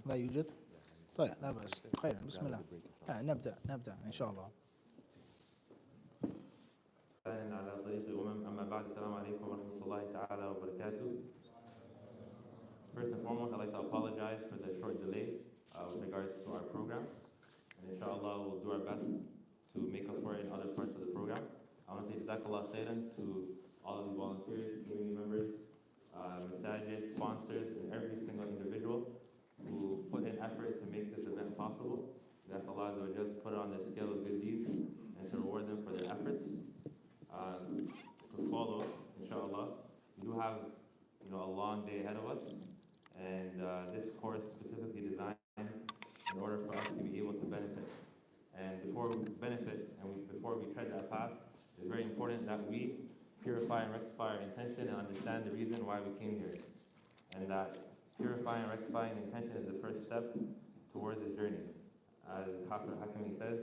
لا يوجد؟ طيب لا بأس. خير، بسم الله. نبدأ إن شاء الله. على طريق الأمم. أما بعد، السلام عليكم ورحمة الله تعالى وبركاته. First and foremost, I'd like to apologize for the short delay with regards to our program. And inshallah, we'll do our best to make up for it in other parts of the program. I want to say Jazakallah khairan to all of the volunteers, community members, masajid, sponsors, and every single individual who put in effort to make this event possible. We ask Allah to put it on the scale of good deeds and to reward them for their efforts. To follow, inshallah, we do have a long day ahead of us, and this course specifically designed in order for us to be able to benefit. And before we benefit and before we tread that path, it's very important that we purify and rectify our intention and understand the reason why we came here. And that purifying and rectifying intention is the first step towards this journey. As Hafiz Hakami says,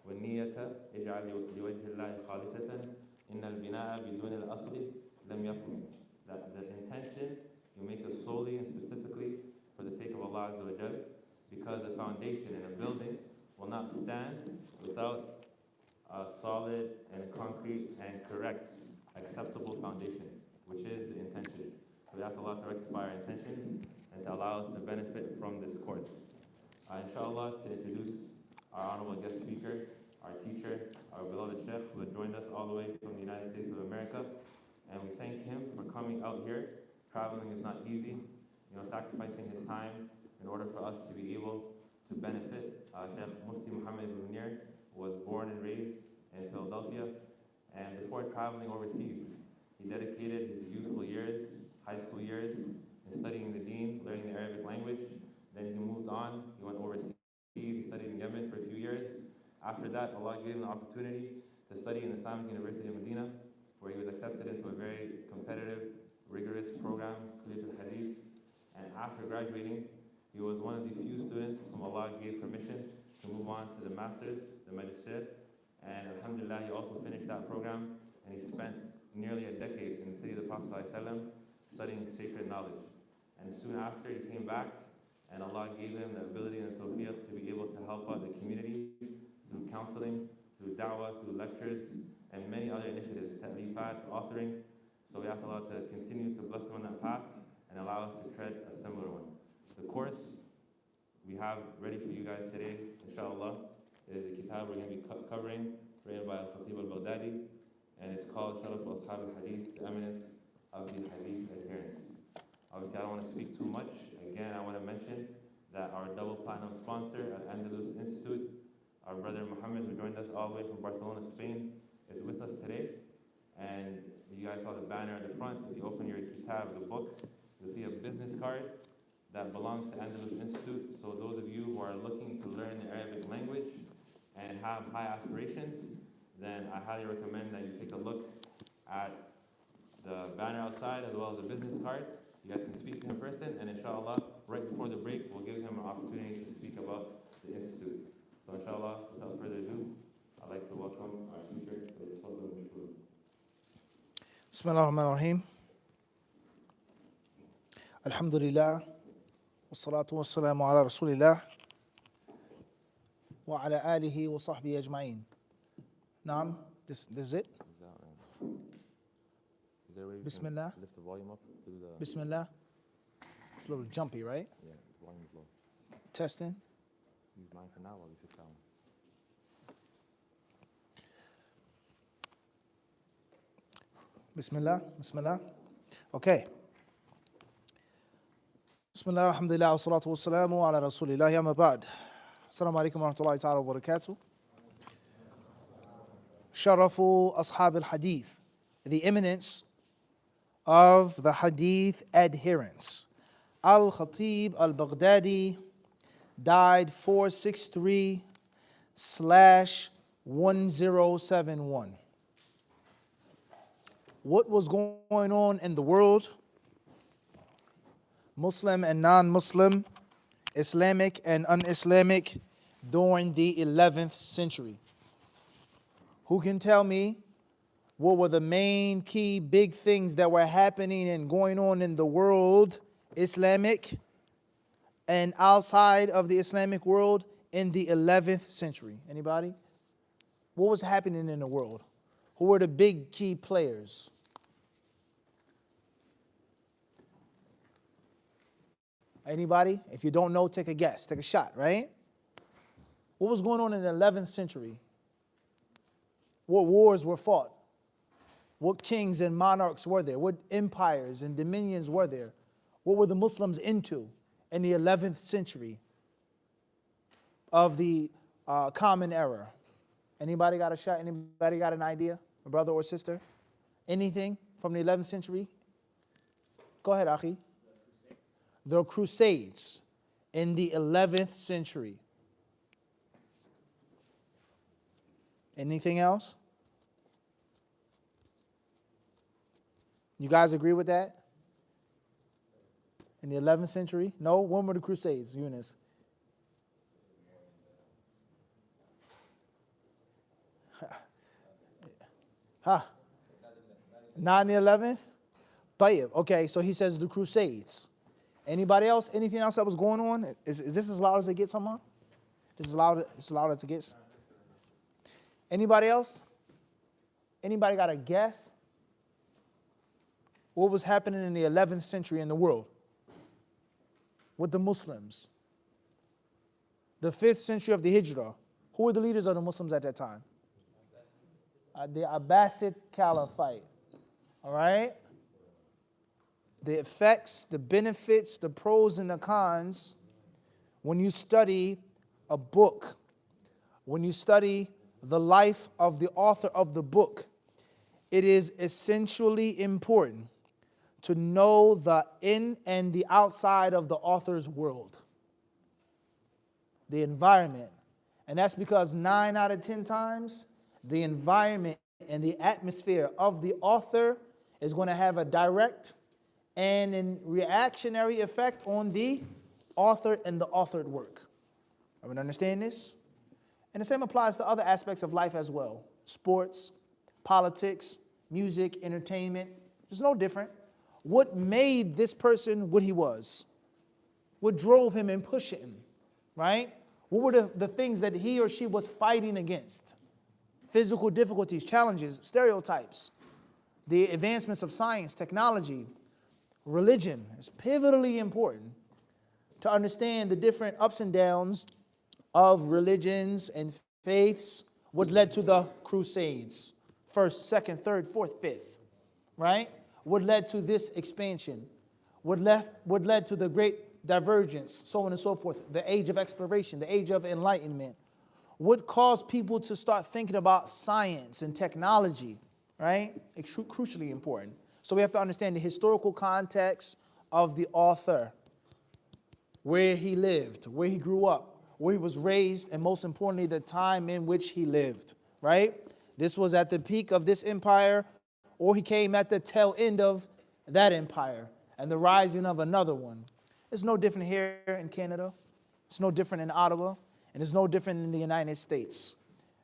وَالنِّيَّةَ اجْعَلْ لِوَجْهِ اللَّهِ خَالِصَةً إِنَّ الْبِنَاءَ بِدُونِ الْأَصْلِ لَمْ يَكُمْ. That the intention, you make it solely and specifically for the sake of Allah Azza wa Jal, because the foundation in a building will not stand without a solid and concrete and correct, acceptable foundation, which is the intention. So we ask Allah to rectify our intention and to allow us to benefit from this course. Inshallah, to introduce our honorable guest speaker, our teacher, our beloved Sheikh, who has joined us all the way from the United States of America. And we thank him for coming out here. Traveling is not easy, sacrificing his time in order for us to be able to benefit. Sheikh Mufti Muhammad Munir was born and raised in Philadelphia, and before traveling overseas, he dedicated his youthful years, high school years, in studying the deen, learning the Arabic language. Then he moved on, he went overseas, he studied in Yemen for a few years. After that, Allah gave him the opportunity to study in the Islamic University of Medina, where he was accepted into a very competitive, rigorous program, Hadith. And after graduating, he was one of the few students whom Allah gave permission to move on to the master's, the magister. And alhamdulillah, he also finished that program, and he spent nearly a decade in the city of the Prophet ﷺ studying sacred knowledge. And soon after, he came back, and Allah gave him the ability and tawfiq to be able to help out the community through counseling, through da'wah, through lectures, and many other initiatives, ta'lifat, authoring. So we ask Allah to continue to bless him on that path and allow us to tread a similar one. The course we have ready for you guys today, inshallah, is the kitab we're going to be covering, written by Al-Khatib al-Baghdadi, and it's called Sharaf Ashab al-Hadith, the Eminence of the Hadith Adherents. Obviously, I don't want to speak too much. Again, I want to mention that our double platinum sponsor at Andalus Institute, our brother Muhammad, who joined us all the way from Barcelona, Spain, is with us today. And you guys saw the banner at the front. If you open your kitab, the book, you'll see a business card that belongs to Andalus Institute. So those of you who are looking to learn the Arabic language and have high aspirations, then I highly recommend that you take a look at the banner outside as well as the business card. You guys can speak to him in person, and inshallah, right before the break, we'll give him an opportunity to speak about the institute. So inshallah, without further ado, I'd like to welcome our speaker to the Fadl al-Mashhur. Bismillah ar-Rahman ar-Rahim. Alhamdulillah. Wassalatu wassalamu ala Rasulillah. Wa ala alihi wa sahbihi ajma'in. Naam, this is it? Is there a way we Bismillah. can lift the volume up through the... Bismillah. It's a little jumpy, right? Yeah, the volume is low. Testing. Use mine for now while we fix that one. Bismillah. Bismillah. Okay. Bismillah, alhamdulillah, wa salatu wa salamu ala Rasulillah, amma ba'd. Assalamu alaikum wa rahmatullahi ta'ala wa barakatuh. Sharafu Ashab al-Hadith, the eminence of the Hadith adherents. Al-Khatib al-Baghdadi died 463/1071. What was going on in the world, Muslim and non-Muslim, Islamic and un-Islamic, during the 11th century? Who can tell me what were the main key big things that were happening and going on in the world, Islamic and outside of the Islamic world in the 11th century? Anybody? What was happening in the world? Who were the big key players? Anybody? If you don't know, take a guess, take a shot, right? What was going on in the 11th century? What wars were fought? What kings and monarchs were there? What empires and dominions were there? What were the Muslims into in the 11th century of the Common Era? Anybody got a shot? Anybody got an idea? A brother or sister? Anything from the 11th century? Go ahead, Akhi. The Crusades in the 11th century. Anything else? You guys agree with that? In the 11th century? No? When were the Crusades, Eunice? Huh? Not in the 11th? Tayyib. Okay, so he says the Crusades. Anybody else? Anything else that was going on? Is this as loud as it gets, someone? This is loud as it gets? Anybody else? Anybody got a guess? What was happening in the 11th century in the world with the Muslims? The 5th century of the Hijrah. Who were the leaders of the Muslims at that time? The Abbasid Caliphate. All right? The effects, the benefits, the pros and the cons, when you study a book, when you study the life of the author of the book, it is essentially important to know the in and the outside of the author's world, the environment. And that's because 9 out of 10 times, the environment and the atmosphere of the author is going to have a direct and a reactionary effect on the author and the authored work. Everyone understand this? And the same applies to other aspects of life as well. Sports, politics, music, entertainment. It's no different. What made this person what he was? What drove him and pushed him? Right? What were the things that he or she was fighting against? Physical difficulties, challenges, stereotypes, the advancements of science, technology, religion. It's pivotally important to understand the different ups and downs of religions and faiths, what led to the Crusades. First, second, third, fourth, fifth. Right? What led to this expansion? What led to the great divergence, so on and so forth, the age of exploration, the age of enlightenment. What caused people to start thinking about science and technology, right? It's crucially important. So we have to understand the historical context of the author, where he lived, where he grew up, where he was raised, and most importantly, the time in which he lived, right? This was at the peak of this empire, or he came at the tail end of that empire and the rising of another one. It's no different here in Canada. It's no different in Ottawa. And it's no different in the United States.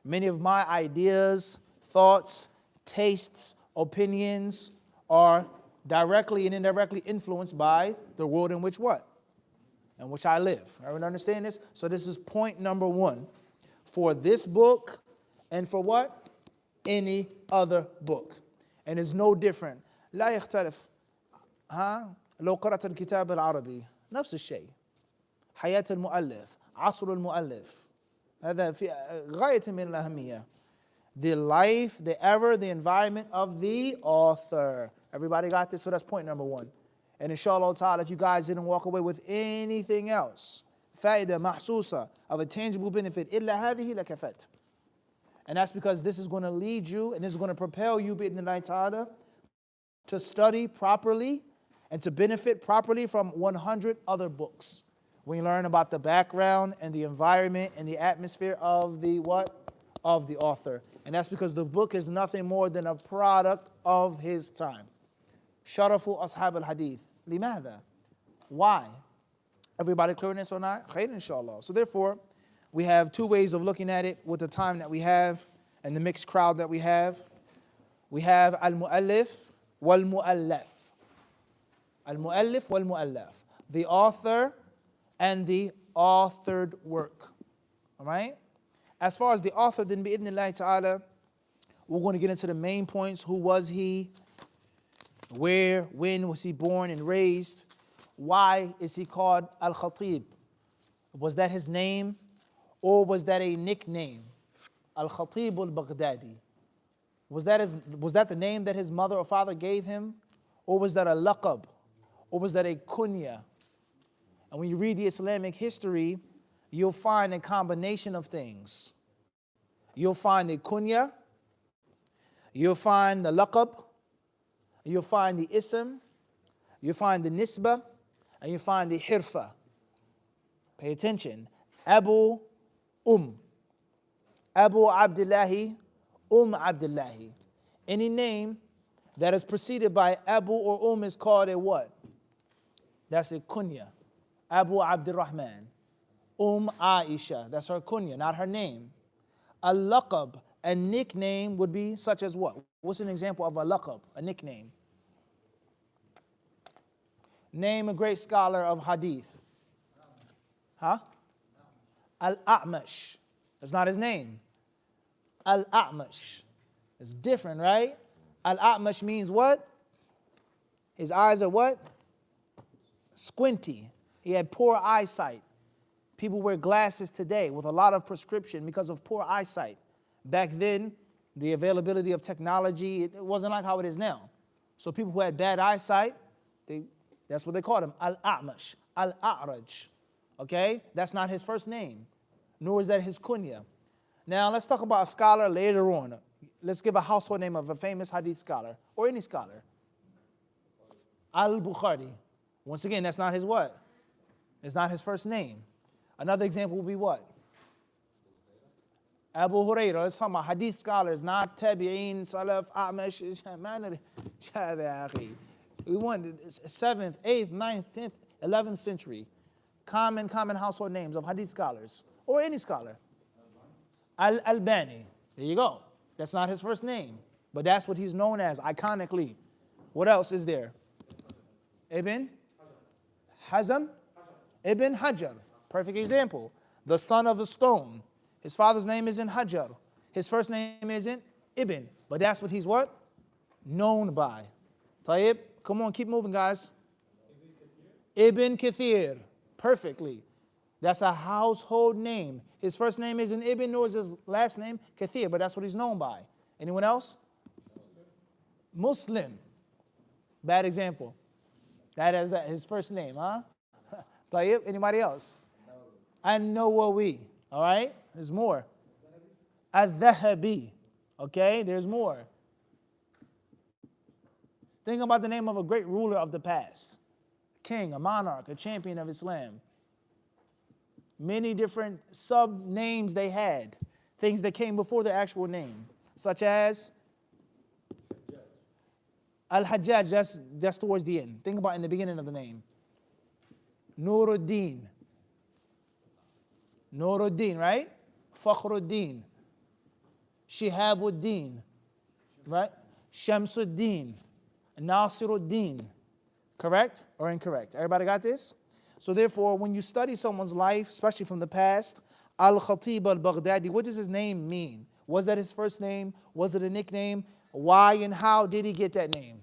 Many of my ideas, thoughts, tastes, opinions are directly and indirectly influenced by the world in which what? In which I live. Everyone understand this? So this is point number 1 for this book and for what? Any other book. And it's no different. لا يختلف. لو قرأت الكتاب العربي نفس الشيء. حياة المؤلف. عصر المؤلف. هذا في غاية من الأهمية. The life, the era, the environment of the author. Everybody got this? So that's point number 1. And inshallah ta'ala, if you guys didn't walk away with anything else, فائدة محسوسة of a tangible benefit, إلا هذه لكفت. And that's because this is going to lead you and this is going to propel you بإذن ta'ala to study properly and to benefit properly from 100 other books. When you learn about the background and the environment and the atmosphere of the what? Of the author. And that's because the book is nothing more than a product of his time. Sharafu ashab al-hadith. Limada? Why? Everybody clear on this or not? Khair inshallah. So therefore, we have 2 ways of looking at it with the time that we have and the mixed crowd that we have. We have al-mu'allif wal-mu'allaf. Al-mu'allif wal-mu'allaf. The author and the authored work. All right? As far as the author, then bi'idhnillahi ta'ala, we're going to get into the main points. Who was he? Where, when was he born and raised? Why is he called Al-Khatib? Was that his name or was that a nickname? Al-Khatib al-Baghdadi. Was that the name that his mother or father gave him? Or was that a laqab? Or was that a kunya? And when you read the Islamic history, you'll find a combination of things. You'll find the kunya, you'll find the laqab, you'll find the ism, you'll find the nisbah, and you'll find the hirfa. Pay attention. Abu Abdullahi, Abdullahi. Any name that is preceded by Abu or is called a what? That's a kunya. Abu Abdurrahman. Aisha. That's her kunya, not her name. A laqab, a nickname would be such as what? What's an example of a laqab, a nickname? Name a great scholar of hadith. Huh? Al-A'mash. That's not his name. Al-A'mash. It's different, right? Al-A'mash means what? His eyes are what? Squinty. He had poor eyesight. People wear glasses today with a lot of prescription because of poor eyesight. Back then, the availability of technology, it wasn't like how it is now. So people who had bad eyesight, that's what they called him, Al-A'mash, Al-A'raj. Okay? That's not his first name, nor is that his kunya. Now, let's talk about a scholar later on. Let's give a household name of a famous hadith scholar, or any scholar. Al-Bukhari. Once again, that's not his what? It's not his first name. Another example would be what? Abu Hurairah. Let's talk about hadith scholars, not tabi'een, salaf, a'mash. We want 7th, 8th, 9th, 10th, 11th century. Common household names of hadith scholars, or any scholar. Al-Albani. There you go. That's not his first name, but that's what he's known as, iconically. What else is there? Ibn Hazm? Ibn Hajar. Perfect example. The son of the stone. His father's name isn't Hajar. His first name isn't Ibn, but that's what he's what? Known by. Tayyib, come on, keep moving, guys. Ibn Kathir. Perfectly. That's a household name. His first name isn't Ibn, nor is his last name Kathir, but that's what he's known by. Anyone else? Muslim. Bad example. That is his first name, huh? Tayyib, anybody else? An-Nawawi. All right? There's more. Al-Dhahabi. Okay? There's more. Think about the name of a great ruler of the past. King, a monarch, a champion of Islam. Many different sub-names they had. Things that came before the actual name. Such as Al-Hajjaj, that's towards the end. Think about in the beginning of the name. Nuruddin. Nuruddin, right? Fakhruddin. Shihabuddin. Right? Shamsuddin. Nasiruddin. Correct or incorrect? Everybody got this? So therefore, when you study someone's life, especially from the past, Al-Khatib al-Baghdadi, what does his name mean? Was that his first name? Was it a nickname? Why and how did he get that name?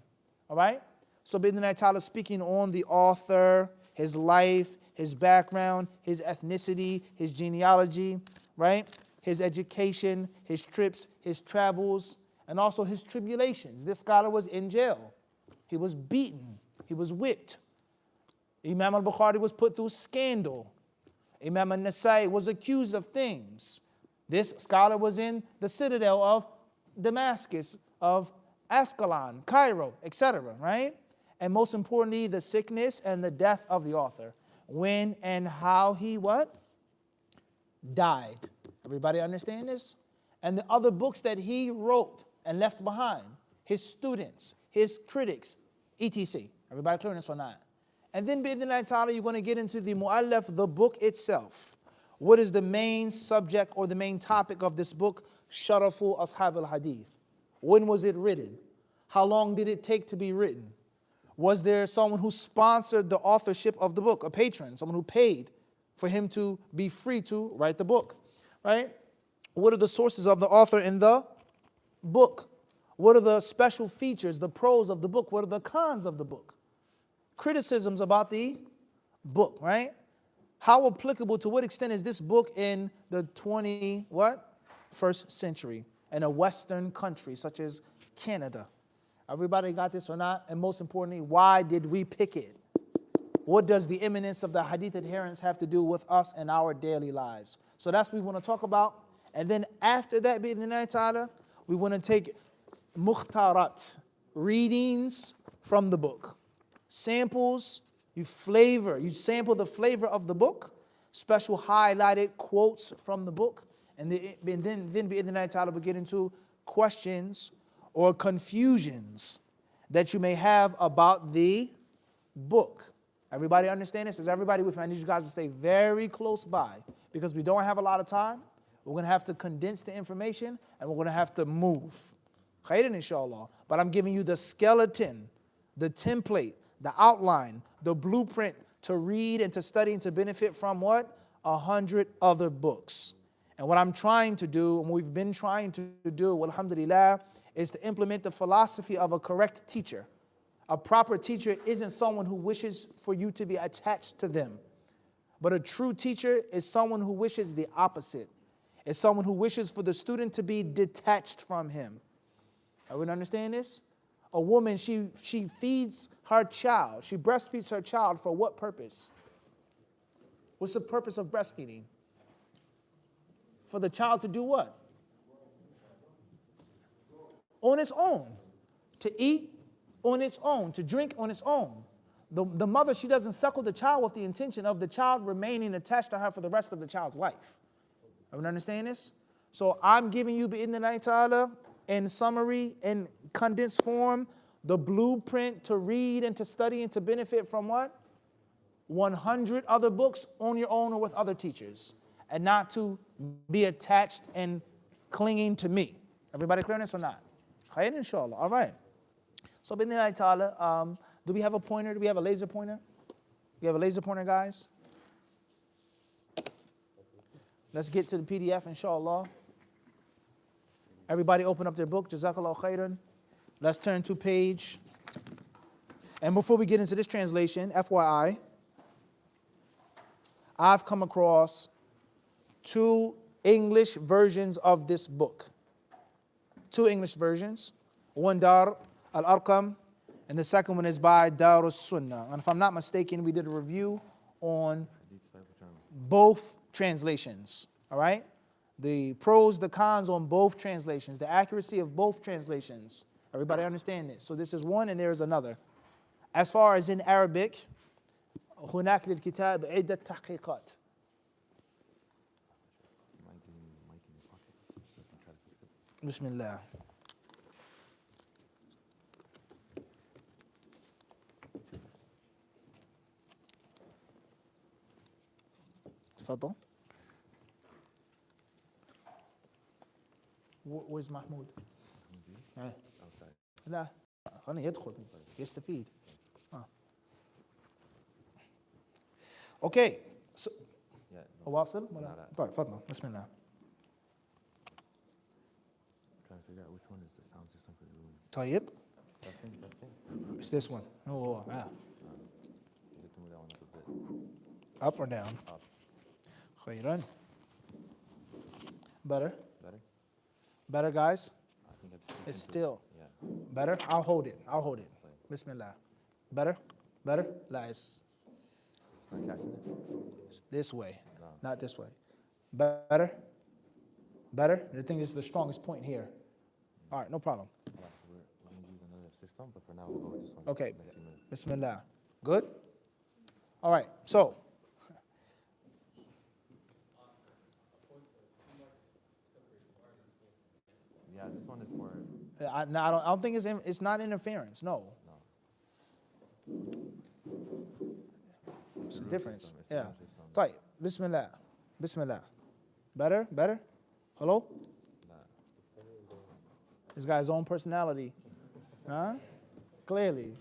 All right? So bi'idhnillahi ta'ala, speaking on the author, his life, his background, his ethnicity, his genealogy, right? His education, his trips, his travels, and also his tribulations. This scholar was in jail. He was beaten. He was whipped. Imam al-Bukhari was put through scandal. Imam al-Nasai was accused of things. This scholar was in the citadel of Damascus, of Ascalon, Cairo, etc., right? And most importantly, the sickness and the death of the author. When and how he what? Died. Everybody understand this? And the other books that he wrote and left behind, his students, his critics, etc. Everybody clear on this or not? And then, bi'idhnillahi ta'ala, you're going to get into the mu'allaf, the book itself. What is the main subject or the main topic of this book? Sharafu Ashab al-Hadith. When was it written? How long did it take to be written? Was there someone who sponsored the authorship of the book, a patron, someone who paid for him to be free to write the book, right? What are the sources of the author in the book? What are the special features, the pros of the book? What are the cons of the book? Criticisms about the book, right? How applicable, to what extent is this book in the 21st century in a Western country such as Canada? Everybody got this or not? And most importantly, why did we pick it? What does the eminence of the Hadith adherents have to do with us and our daily lives? So that's what we want to talk about. And then after that, bi'idhnillahi ta'ala, we want to take mukhtarat, readings from the book. Samples, you sample the flavor of the book, special highlighted quotes from the book, and then bi'idhnillahi ta'ala we'll get into questions or confusions that you may have about the book. Everybody understand this? Is everybody with me? I need you guys to stay very close by because we don't have a lot of time. We're going to have to condense the information and we're going to have to move. Khairan inshallah. But I'm giving you the skeleton, the template, the outline, the blueprint to read and to study and to benefit from what? 100 other books. And what I'm trying to do, and we've been trying to do, alhamdulillah, is to implement the philosophy of a correct teacher. A proper teacher isn't someone who wishes for you to be attached to them. But a true teacher is someone who wishes the opposite. It's someone who wishes for the student to be detached from him. Everyone understand this? A woman, she feeds her child. She breastfeeds her child for what purpose? What's the purpose of breastfeeding? For the child to do what? On its own. To eat on its own, to drink on its own. The mother, she doesn't suckle the child with the intention of the child remaining attached to her for the rest of the child's life. Everyone understand this? So I'm giving you bi'idhnillahi ta'ala in summary, in condensed form, the blueprint to read and to study and to benefit from what? 100 other books on your own or with other teachers, and not to be attached and clinging to me. Everybody clear on this or not? Khair inshallah. All right. So bi'idhnillahi ta'ala, do we have a pointer? Do we have a laser pointer? You have a laser pointer, guys? Let's get to the PDF, inshallah. Everybody open up their book, Jazakallahu khairan. Let's turn to page. And before we get into this translation, FYI, I've come across 2 English versions of this book. 2 English versions. One Dar al-Arqam, and the second one is by Darus Sunnah. And if I'm not mistaken, we did a review on both translations, all right? The pros, the cons on both translations, the accuracy of both translations. Everybody understand this? So this is one and there is another. As far as in Arabic, هناك للكتاب عدة تحقيقات. بسم الله. تفضل. Where's Mahmoud? لا خليه يدخل يستفيد. Okay. So, واصل ولا؟ طيب تفضل. بسم الله. Trying to figure out which one is the sound system for the room. طيب. Testing. It's this one. Oh, You get to move that one up a bit. Up or down? Up. خيرا. Better. Better? Better, guys? I think It's still. Yeah. Better? I'll hold it. Bismillah. Better? لا, it's Not catching it? it's this way, No. not this way. Better? I think this is the strongest point here. All right, no problem. Yeah, we're going to use another system, but for now we'll go with this one. Okay. Next few minutes. Bismillah. Good? All right, so. Yeah, this one is for... I don't think it's not interference, no. It's a difference, yeah. طيب, Bismillah. Better? Hello? This guy's own personality. Huh? Clearly.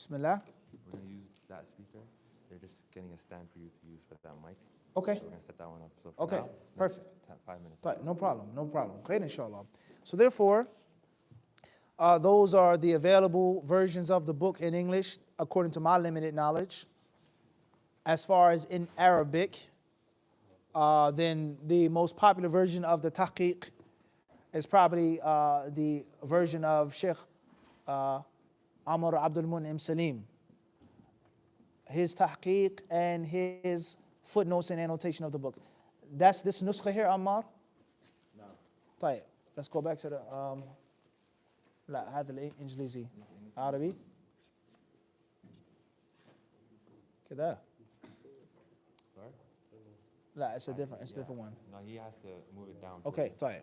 Bismillah. We're going to use that speaker. They're just getting a stand for you to use for that mic. Okay. So we're going to set that one up. So for Okay. now, Perfect. 5 minutes. Right, no problem. No problem. Khair, inshallah. So therefore, those are the available versions of the book in English, according to my limited knowledge. As far as in Arabic, then the most popular version of the tahqiq is probably the version of Sheikh Amr Abdul Mun'im Salim. His tahqiq and his footnotes and annotation of the book. That's this nuskha here, Ammar? No. طيب. Let's go back to the لا هذا الإنجليزي عربي كذا. Sorry? لا, it's a different one. No, he has to move it down. Okay, طيب.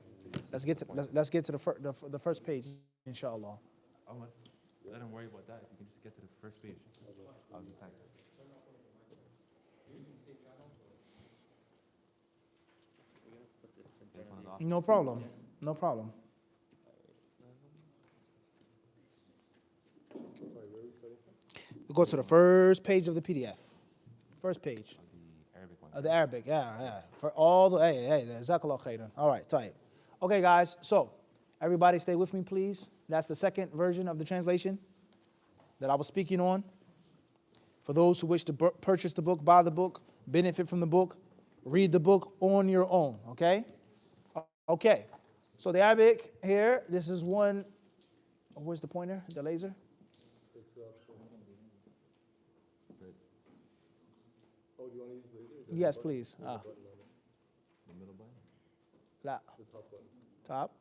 Let's get to the first page, inshallah. Omar, let him worry about that. If you can just get to the first page, I'll be thankful. No problem. No problem. Go to the first page of the PDF. First page. The Arabic one. The Arabic, yeah. For all the, hey, jazakallah khairan. All right, tight. Okay, guys, so everybody stay with me, please. That's the second version of the translation that I was speaking on. For those who wish to purchase the book, buy the book, benefit from the book, read the book on your own, okay? Okay, so the Arabic here, this is one, where's the pointer, the laser? Oh, do you want to use laser? Yes, please. The middle button? La. The top one. Top?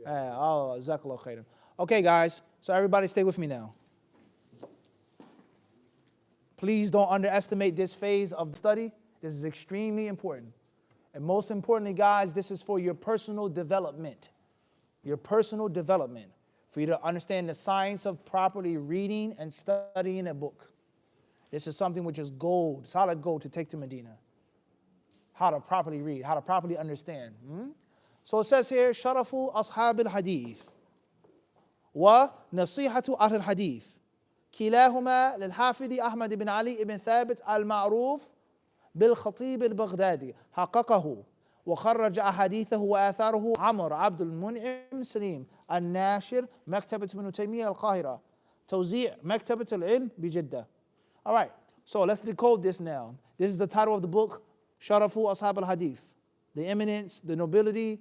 Oh, jazakallah khairan. Okay, guys, so everybody stay with me now. Please don't underestimate this phase of study. This is extremely important. And most importantly, guys, this is for your personal development. Your personal development. For you to understand the science of properly reading and studying a book. This is something which is gold, solid gold to take to Medina. How to properly read, how to properly understand. So it says here, Sharafu Ashab al-Hadith wa Nasihatu al-Hadith. كلاهما للحافظ أحمد بن علي بن ثابت المعروف بالخطيب البغدادي حققه وخرج أحاديثه وآثاره عمر عبد المنعم سليم الناشر مكتبة ابن تيمية القاهرة توزيع مكتبة العلم بجدة. All right, so let's decode this now. This is the title of the book, Sharafu Ashab al-Hadith, the eminence, the nobility,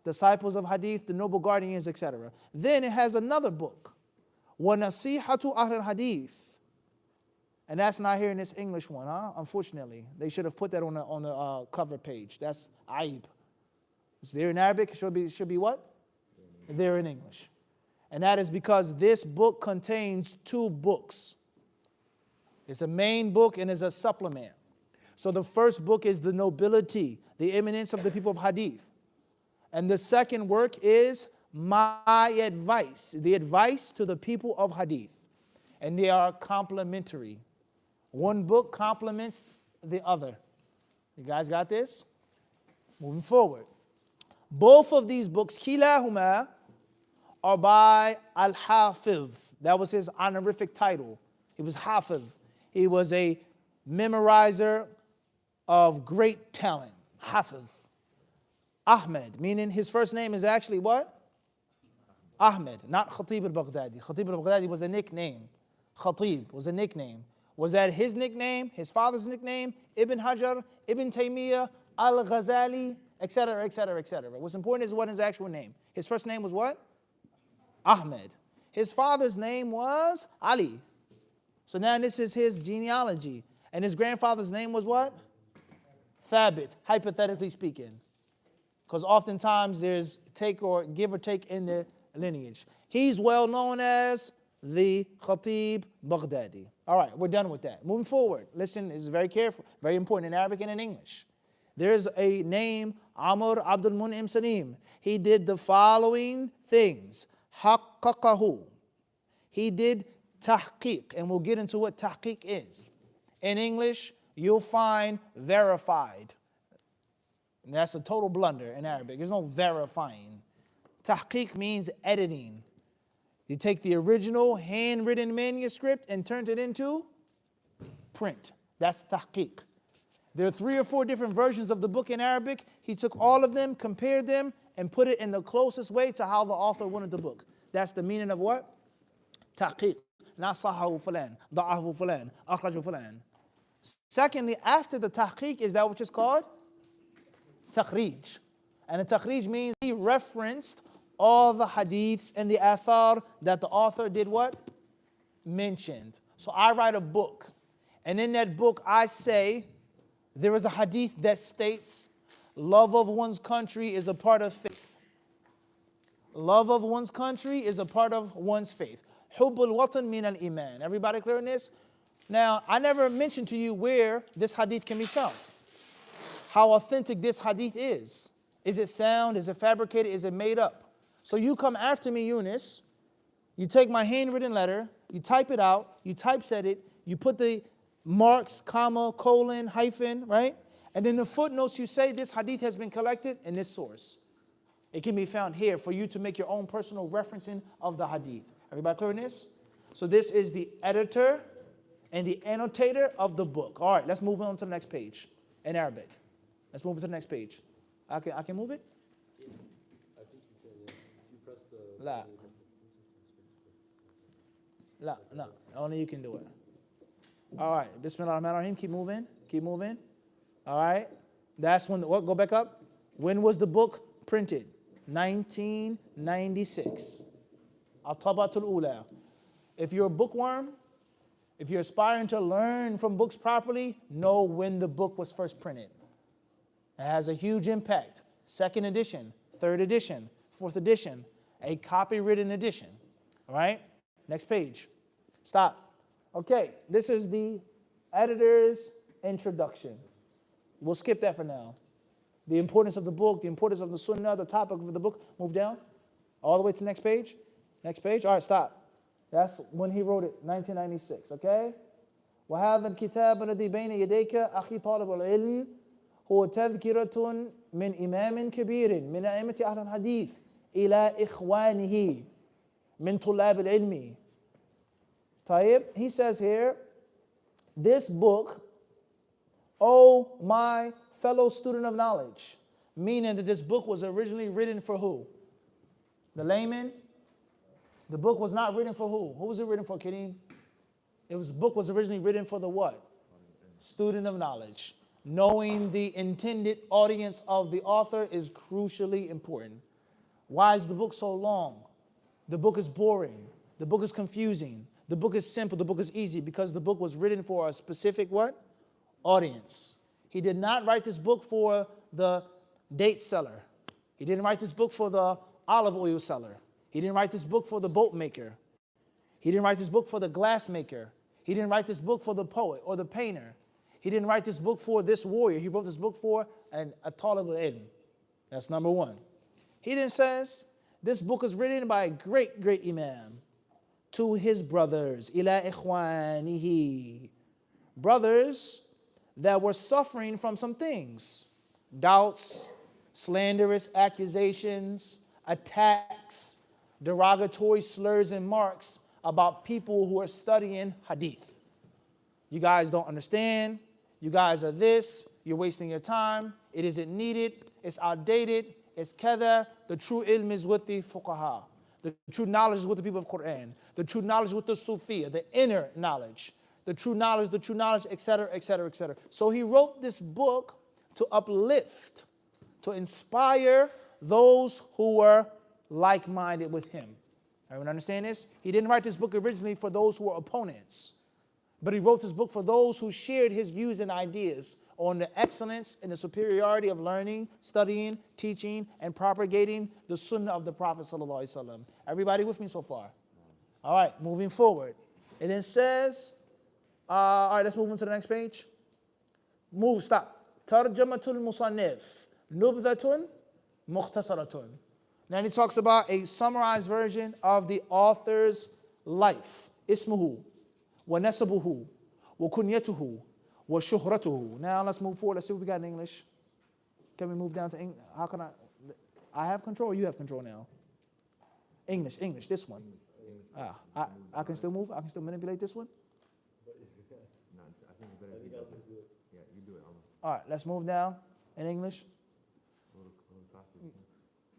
disciples of Hadith, the noble guardians, etc. Then it has another book, وَنَصِيحَةُ أَهْلِ الْحَدِيثِ. And that's not here in this English one, unfortunately. They should have put that on the cover page. That's aib. It's there in Arabic, it should be what? There in English. And that is because this book contains two books. It's a main book and is a supplement. So the first book is the nobility, the eminence of the people of Hadith. And the second work is my advice, the advice to the people of Hadith. And they are complementary. One book complements the other. You guys got this? Moving forward. Both of these books, kilahuma, are by Al-Hafiz. That was his honorific title. He was Hafiz. He was a memorizer of great talent. Hafiz. Ahmed, meaning his first name is actually what? Ahmed, not Khatib al-Baghdadi. Khatib al-Baghdadi was a nickname. Khatib was a nickname. Was that his nickname, his father's nickname, Ibn Hajar, Ibn Taymiyyah, Al-Ghazali, etc., etc., etc. What's important is what his actual name. His first name was what? Ahmed. His father's name was Ali. So now this is his genealogy. And his grandfather's name was what? Thabit, hypothetically speaking. Because oftentimes there's give or take in the lineage. He's well known as the Khatib Baghdadi. All right, we're done with that. Moving forward, listen, this is very careful, very important in Arabic and in English. There's a name, Amr Abdul Mun'im Salim. He did the following things. Haqqaqahu. He did tahqiq, and we'll get into what tahqiq is. In English, you'll find verified. And that's a total blunder in Arabic. There's no verifying. Tahqiq means editing. They take the original handwritten manuscript and turned it into print. That's tahqiq. There are 3 or 4 different versions of the book in Arabic. He took all of them, compared them, and put it in the closest way to how the author wanted the book. That's the meaning of what? Tahqiq. Nasahahu fulan, da'ahu fulan, akhraju fulan. Secondly, after the tahqiq is that which is called takhrij. And the takhrij means he referenced all the hadiths and the athar that the author did what? Mentioned. So I write a book, and in that book I say there is a hadith that states love of one's country is a part of faith. Love of one's country is a part of one's faith. Hubbul watan min al-iman. Everybody clear on this? Now, I never mentioned to you where this hadith can be found. How authentic this hadith is. Is it sound? Is it fabricated? Is it made up? So you come after me, Eunice. You take my handwritten letter, you type it out, you typeset it, you put the marks, comma, colon, hyphen, right? And then the footnotes you say this hadith has been collected in this source. It can be found here for you to make your own personal referencing of the hadith. Everybody clear on this? So this is the editor and the annotator of the book. All right, let's move on to the next page in Arabic. Let's move to the next page. I can move it? I think you can, yeah. If you press the... No, only you can do it. All right, Bismillahirrahmanirrahim, keep moving, keep moving. All right, that's when, what, go back up. When was the book printed? 1996. Al-Tabatul Ula. If you're a bookworm, if you're aspiring to learn from books properly, know when the book was first printed. It has a huge impact. 2nd edition, 3rd edition, 4th edition, a copywritten edition. All right, next page. Stop. Okay, this is the editor's introduction. We'll skip that for now. The importance of the book, the importance of the sunnah, the topic of the book. Move down. All the way to the next page. Next page. All right, stop. That's when he wrote it, 1996, okay? وهذا الكتاب الذي بين يديك أخي طالب العلم هو تذكرة من إمام كبير من أئمة أهل الحديث إلى إخوانه من طلاب العلم. طيب, he says here, this book, oh my fellow student of knowledge, meaning that this book was originally written for who? The layman? The book was not written for who? Who was it written for, Kareem? Book was originally written for the what? Student of knowledge. Knowing the intended audience of the author is crucially important. Why is the book so long? The book is boring. The book is confusing. The book is simple. The book is easy because the book was written for a specific what? Audience. He did not write this book for the date seller. He didn't write this book for the olive oil seller. He didn't write this book for the boat maker. He didn't write this book for the glass maker. He didn't write this book for the poet or the painter. He didn't write this book for this warrior. He wrote this book for a talib al-ilm. That's number one. He then says, this book is written by a great, great imam to his brothers, ila ikhwanihi, brothers that were suffering from some things, doubts, slanderous accusations, attacks, derogatory slurs and marks about people who are studying hadith. You guys don't understand. You guys are this. You're wasting your time. It isn't needed. It's outdated. It's kada. The true ilm is with the fuqaha. The true knowledge is with the people of Quran. The true knowledge is with the Sufiya, the inner knowledge. The true knowledge, etc., etc., etc. So he wrote this book to uplift, to inspire those who were like-minded with him. Everyone understand this? He didn't write this book originally for those who were opponents, but he wrote this book for those who shared his views and ideas on the excellence and the superiority of learning, studying, teaching, and propagating the sunnah of the Prophet ﷺ. Everybody with me so far? All right, moving forward. It then says, all right, let's move on to the next page. Stop. Tarjamatul Musannif, Nubdatun Mukhtasaratun. Then he talks about a summarized version of the author's life. Ismuhu, wa nasabuhu, wa kunyatuhu, wa shuhratuhu. Now let's move forward. Let's see what we got in English. Can we move down to English? How can I have control or you have control now? English, this one. I can still move? I can still manipulate this one? No, I think it's better if you does it. Yeah, you do it. All right, let's move down in English. A little faster.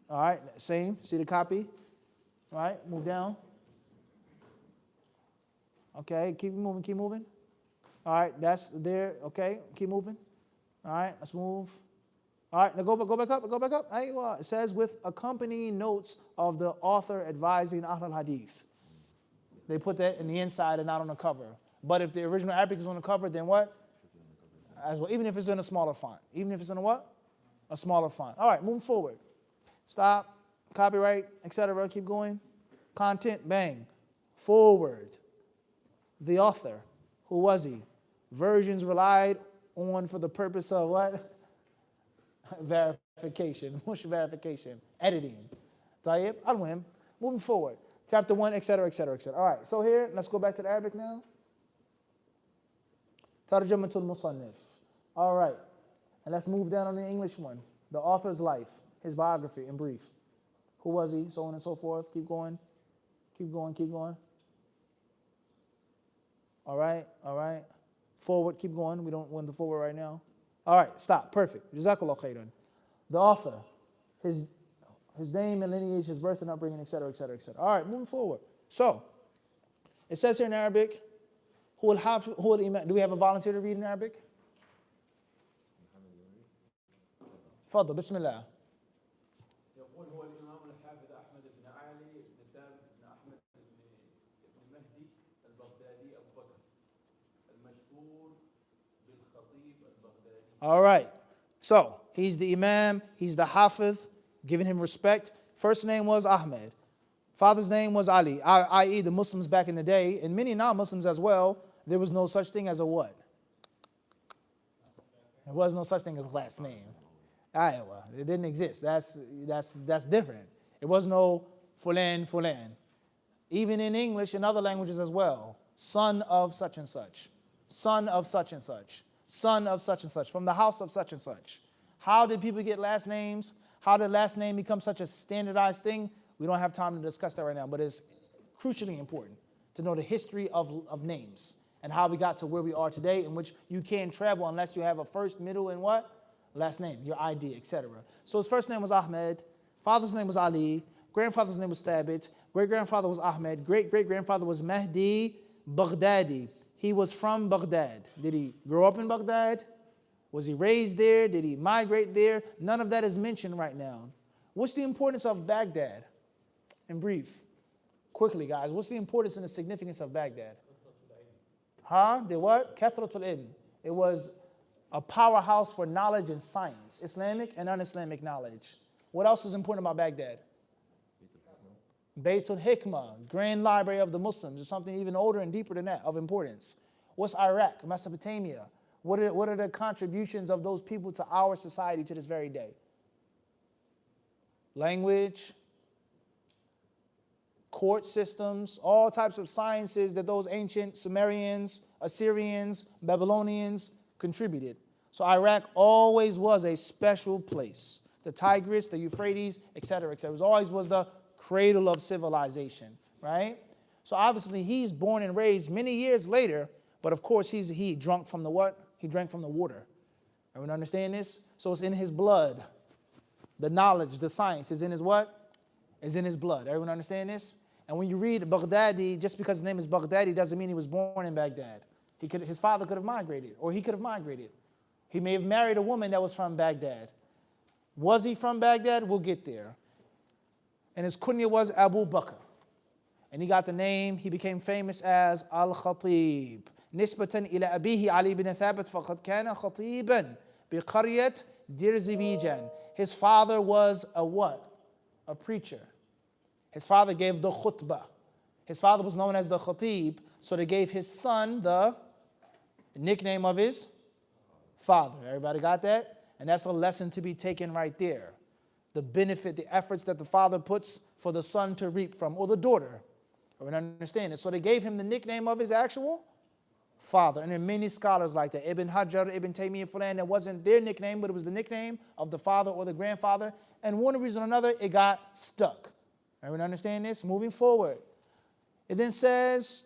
All right, same. See the copy? All right, move down. Okay, keep moving, keep moving. All right, that's there. Okay, keep moving. All right, let's move. All right, now go back up, go back up. Aywa. It says with accompanying notes of the author advising Ahl al-Hadith. They put that in the inside and not on the cover. But if the original Arabic is on the cover, then what? As well, even if it's in a smaller font. Even if it's in a what? A smaller font. All right, moving forward. Stop, copyright, etc. Keep going. Content, bang. Forward. The author. Who was he? Versions relied on for the purpose of what? Verification. Mush verification. Editing. Tayyib, al-muhim. Moving forward. Chapter 1, etc., etc., etc. All right, so here, let's go back to the Arabic now. Tarjamatul Musannif. All right, and let's move down on the English one. The author's life, his biography in brief. Who was he? So on and so forth. Keep going. Keep going, keep going. All right, all right. Forward, keep going. We don't want the forward right now. All right, stop. Perfect. Jazakallah khairan. The author, his name and lineage, his birth and upbringing, etc., etc., etc. All right, moving forward. So, it says here in Arabic, do we have a volunteer to read in Arabic? Fadl, Bismillah. يقول هو الإمام الحافظ أحمد بن علي بن ثابت بن أحمد بن مهدي البغدادي أبو بكر المشهور بالخطيب البغدادي. All right. So, he's the Imam, he's the Hafiz, giving him respect. First name was Ahmed. Father's name was Ali, i.e. the Muslims back in the day, and many non-Muslims as well, there was no such thing as a what? There was no such thing as a last name. Iowa. It didn't exist. That's different. It was no fulan, fulan. Even in English and other languages as well. Son of such and such. Son of such and such. Son of such and such. From the house of such and such. How did people get last names? How did last name become such a standardized thing? We don't have time to discuss that right now, but it's crucially important to know the history of names and how we got to where we are today, in which you can't travel unless you have a first, middle, and what? Last name, your ID, etc. So his first name was Ahmed, father's name was Ali, grandfather's name was Thabit, great-grandfather was Ahmed, great-great-grandfather was Mahdi Baghdadi. He was from Baghdad. Did he grow up in Baghdad? Was he raised there? Did he migrate there? None of that is mentioned right now. What's the importance of Baghdad? In brief, quickly guys, what's the importance and the significance of Baghdad? The what? Kathratul Ilm. It was a powerhouse for knowledge and science, Islamic and un-Islamic knowledge. What else is important about Baghdad? Baytul Hikmah, grand library of the Muslims, or something even older and deeper than that of importance. What's Iraq, Mesopotamia? What are the contributions of those people to our society to this very day? Language, court systems, all types of sciences that those ancient Sumerians, Assyrians, Babylonians contributed. So Iraq always was a special place. The Tigris, the Euphrates, etc., etc. It always was the cradle of civilization, right? So obviously he's born and raised many years later, but of course he drunk from the what? He drank from the water. Everyone understand this? So it's in his blood. The knowledge, the science is in his what? Is in his blood. Everyone understand this? And when you read Baghdadi, just because his name is Baghdadi doesn't mean he was born in Baghdad. His father could have migrated, or he could have migrated. He may have married a woman that was from Baghdad. Was he from Baghdad? We'll get there. And his kunya was Abu Bakr. And he got the name, he became famous as Al-Khatib. نسبة إلى أبيه علي بن ثابت فقد كان خطيبا بقرية ديرزبيجان. His father was a what? A preacher. His father gave the khutbah. His father was known as the Khatib, so they gave his son the nickname of his father. Everybody got that? And that's a lesson to be taken right there. The benefit, the efforts that the father puts for the son to reap from, or the daughter. Everyone understand it? So they gave him the nickname of his actual father. And there are many scholars like that. Ibn Hajar, Ibn Taymiyyah, Fulan, that wasn't their nickname, but it was the nickname of the father or the grandfather. And one reason or another, it got stuck. Everyone understand this? Moving forward. It then says,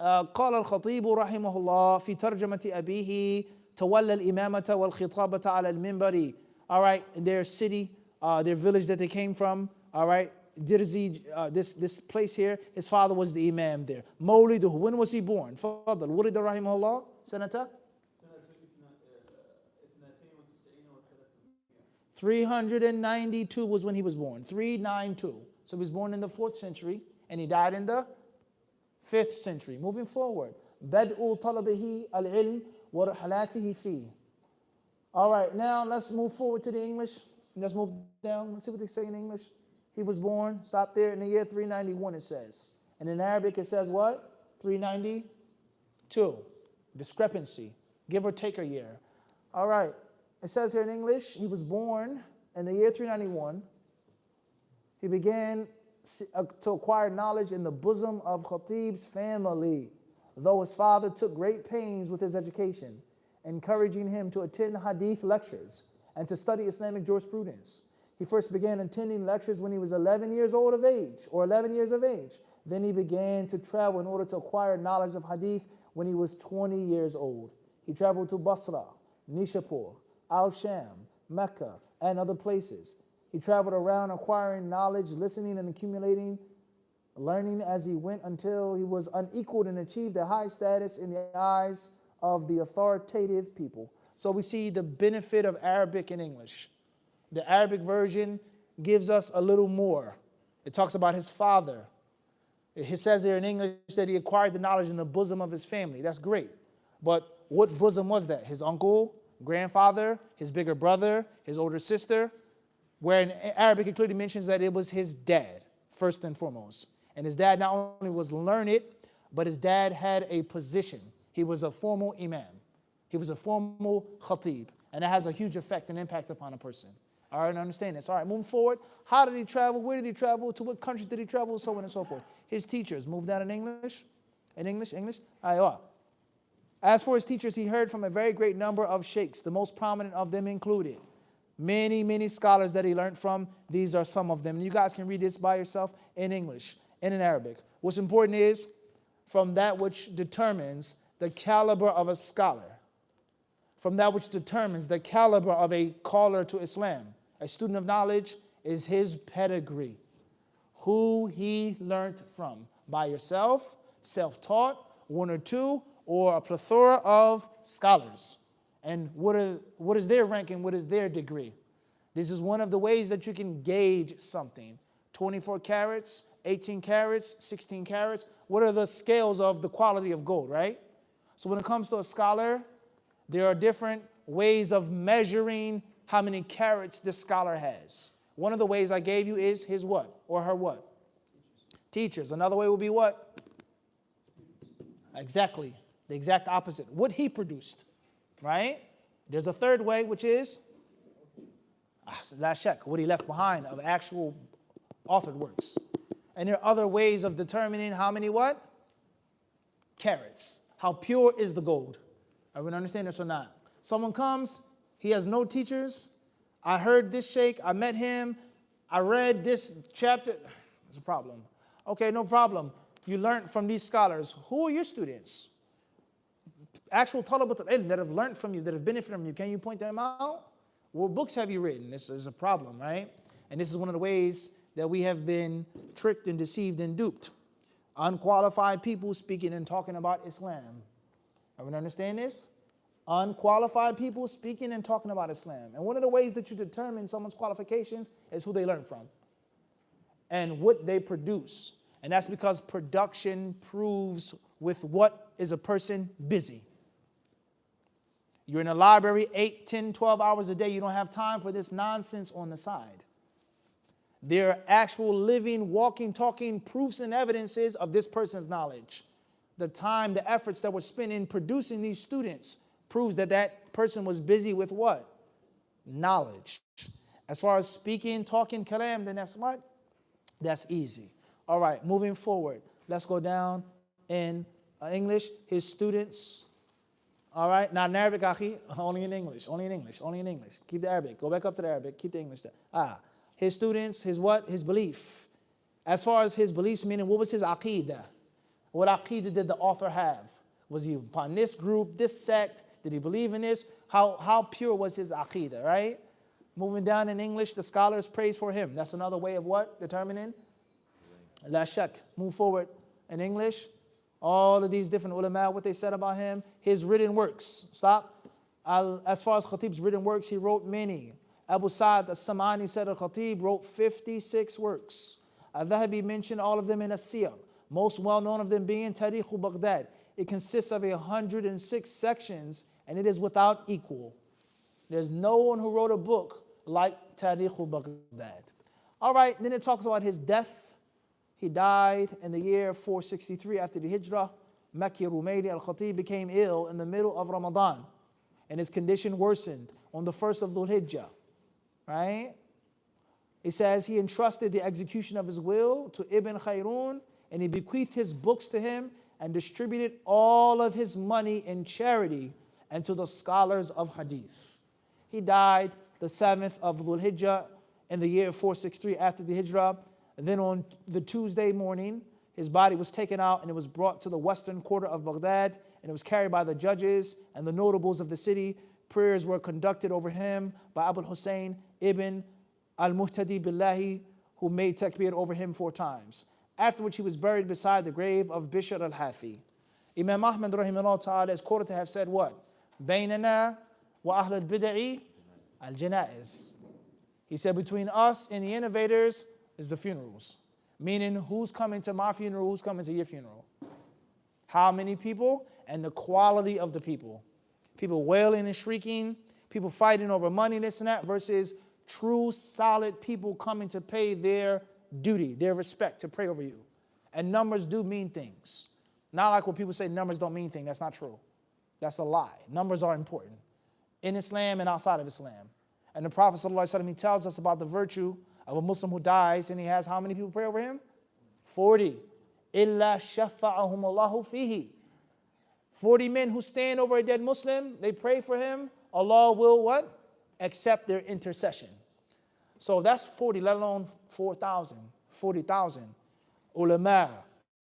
قال الخطيب رحمه الله في ترجمة أبيه تولى الإمامة والخطابة على المنبر. All right, their city, their village that they came from. All right, Dirzi, this place here, his father was the imam there. مولده, when was he born? فضل ولد رحمه الله سنة سنة 392 was when he was born. 392. So he was born in the 4th century and he died in the 5th century. Moving forward. بدء طلبه العلم ورحلاته فيه. All right, now let's move forward to the English. Let's move down. Let's see what they say in English. He was born, stop there, in the year 391 it says. And in Arabic it says what? 392. Discrepancy. Give or take a year. All right. It says here in English, he was born in the year 391. He began to acquire knowledge in the bosom of Khatib's family, though his father took great pains with his education, encouraging him to attend Hadith lectures and to study Islamic jurisprudence. He first began attending lectures when he was 11 years of age. Then he began to travel in order to acquire knowledge of Hadith when he was 20 years old. He traveled to Basra, Nishapur, Al-Sham, Mecca, and other places. He traveled around acquiring knowledge, listening and accumulating, learning as he went until he was unequaled and achieved a high status in the eyes of the authoritative people. So we see the benefit of Arabic and English. The Arabic version gives us a little more. It talks about his father. It says here in English that he acquired the knowledge in the bosom of his family. That's great. But what bosom was that? His uncle, grandfather, his bigger brother, his older sister? Where in Arabic it clearly mentions that it was his dad, first and foremost. And his dad not only was learned, but his dad had a position. He was a formal imam. He was a formal khatib. And that has a huge effect and impact upon a person. All right, understand this. All right, moving forward. How did he travel? Where did he travel? To what countries did he travel? So on and so forth. His teachers. Move down in English. In English. Aywa. As for his teachers, he heard from a very great number of sheikhs. The most prominent of them included many scholars that he learned from. These are some of them. And you guys can read this by yourself in English and in Arabic. What's important is from that which determines the caliber of a scholar, from that which determines the caliber of a caller to Islam, a student of knowledge, is his pedigree, who he learned from, by yourself, self-taught, one or two, or a plethora of scholars. And what is their ranking? What is their degree? This is one of the ways that you can gauge something. 24 carats, 18 carats, 16 carats. What are the scales of the quality of gold, right? So when it comes to a scholar, there are different ways of measuring how many carats this scholar has. One of the ways I gave you is his what? Or her what? Teachers. Another way would be what? Exactly. The exact opposite. What he produced. Right? There's a third way, which is la shak, what he left behind of actual authored works. And there are other ways of determining how many what? Carats. How pure is the gold? Everyone understand this or not? Someone comes, he has no teachers. I heard this sheikh, I met him, I read this chapter. There's a problem. Okay, no problem. You learned from these scholars. Who are your students? Actual talabat al-ilm that have learned from you, that have benefited from you. Can you point them out? What books have you written? This is a problem, right? And this is one of the ways that we have been tricked and deceived and duped. Unqualified people speaking and talking about Islam. Everyone understand this? Unqualified people speaking and talking about Islam. And one of the ways that you determine someone's qualifications is who they learn from and what they produce. And that's because production proves with what is a person busy. You're in a library 8, 10, 12 hours a day. You don't have time for this nonsense on the side. There are actual living, walking, talking proofs and evidences of this person's knowledge. The time, the efforts that were spent in producing these students proves that that person was busy with what? Knowledge. As far as speaking, talking, kalam, then that's what? That's easy. All right, moving forward. Let's go down in English. His students. All right, not in Arabic, akhi. Only in English. Keep the Arabic. Go back up to the Arabic. Keep the English there. His students, his what? His belief. As far as his beliefs, meaning what was his aqidah? What aqidah did the author have? Was he upon this group, this sect? Did he believe in this? How pure was his aqidah, right? Moving down in English, the scholars praise for him. That's another way of what? Determining? La shak. Move forward in English. All of these different ulama, what they said about him. His written works. Stop. As far as Khatib's written works, he wrote many. Abu Sa'd as-Sam'ani said al-Khatib wrote 56 works. Al-Dhahabi mentioned all of them in As-Siyar. Most well-known of them being Tarikh Baghdad. It consists of 106 sections, and it is without equal. There's no one who wrote a book like Tarikh Baghdad. All right, then it talks about his death. He died in the year 463 after the Hijrah. Makki Rumaydi al-Khatib became ill in the middle of Ramadan, and his condition worsened on the first of Dhul Hijjah. Right? It says he entrusted the execution of his will to Ibn Khayrun, and he bequeathed his books to him and distributed all of his money in charity and to the scholars of Hadith. He died the 7th of Dhul Hijjah in the year 463 after the Hijrah. And then on the Tuesday morning, his body was taken out and it was brought to the western quarter of Baghdad, and it was carried by the judges and the notables of the city. Prayers were conducted over him by Abu Hussein ibn al-Muhtadi Billahi, who made takbir over him 4 times. After which he was buried beside the grave of Bishr al-Hafi. Imam Ahmad rahimahullah ta'ala is quoted to have said what? Baynana wa ahl al-bid'i al-janaiz. He said between us and the innovators is the funerals. Meaning who's coming to my funeral, who's coming to your funeral. How many people and the quality of the people. People wailing and shrieking, people fighting over money, this and that, versus true solid people coming to pay their duty, their respect, to pray over you. And numbers do mean things. Not like when people say numbers don't mean things. That's not true. That's a lie. Numbers are important in Islam and outside of Islam. And the Prophet ﷺ, he tells us about the virtue of a Muslim who dies, and he has how many people pray over him? 40. إِلَّا شَفَّعَهُمُ اللَّهُ فِيهِ. 40 men who stand over a dead Muslim, they pray for him. Allah will what? Accept their intercession. So that's 40, let alone 4,000, 40,000. Ulama,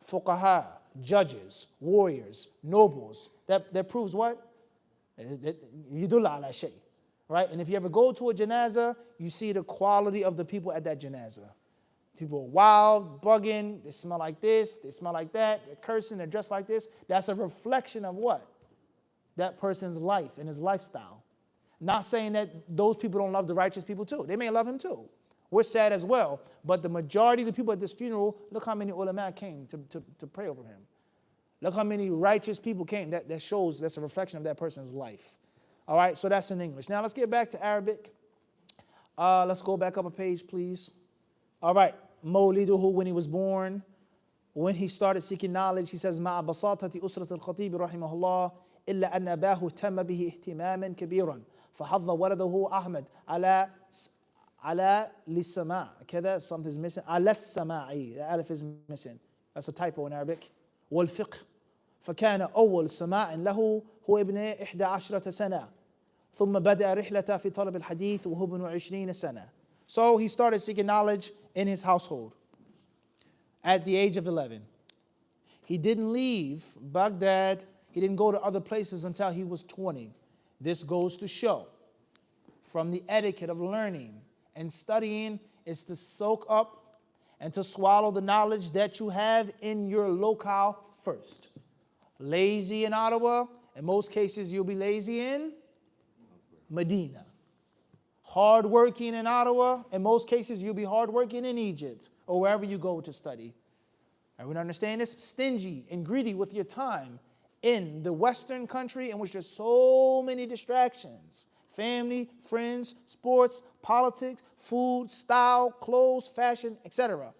fuqaha, judges, warriors, nobles. That proves what? Yidul ala shay. Right? And if you ever go to a janazah, you see the quality of the people at that janazah. People are wild, bugging, they smell like this, they smell like that, they're cursing, they're dressed like this. That's a reflection of what? That person's life and his lifestyle. Not saying that those people don't love the righteous people too. They may love him too. We're sad as well. But the majority of the people at this funeral, look how many ulama came to pray over him. Look how many righteous people came. That shows, that's a reflection of that person's life. All right, so that's in English. Now let's get back to Arabic. Let's go back up a page, please. All right, Mawliduhu, when he was born, when he started seeking knowledge, he says, مع بساطة أسرة الخطيب رحمه الله إلا أن أباه اهتم به اهتماما كبيرا فحظ ولده أحمد على للسماع كذا, something's missing, على السماعي, the alif is missing. That's a typo in Arabic. والفقه فكان أول سماع له هو ابن 11 سنة ثم بدأ رحلة في طلب الحديث وهو ابن 20 سنة. So he started seeking knowledge in his household at the age of 11. He didn't leave Baghdad, he didn't go to other places until he was 20. This goes to show from the etiquette of learning and studying is to soak up and to swallow the knowledge that you have in your locale first. Lazy in Ottawa, in most cases you'll be lazy in Medina. Hardworking in Ottawa, in most cases you'll be hardworking in Egypt or wherever you go to study. Everyone understand this? Stingy and greedy with your time in the Western country in which there's so many distractions. Family, friends, sports, politics, food, style, clothes, fashion, etc.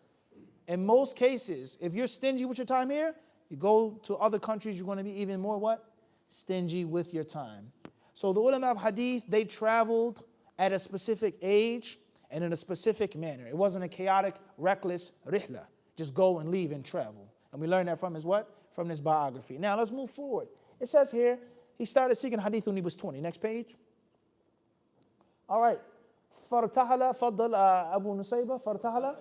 In most cases, if you're stingy with your time here, you go to other countries, you're going to be even more what? Stingy with your time. So the ulama of hadith, they traveled at a specific age and in a specific manner. It wasn't a chaotic, reckless rihla. Just go and leave and travel. And we learn that from his what? From his biography. Now let's move forward. It says here, he started seeking hadith when he was 20. Next page. All right. فارتحل فضل أبو نسيبة فارتحل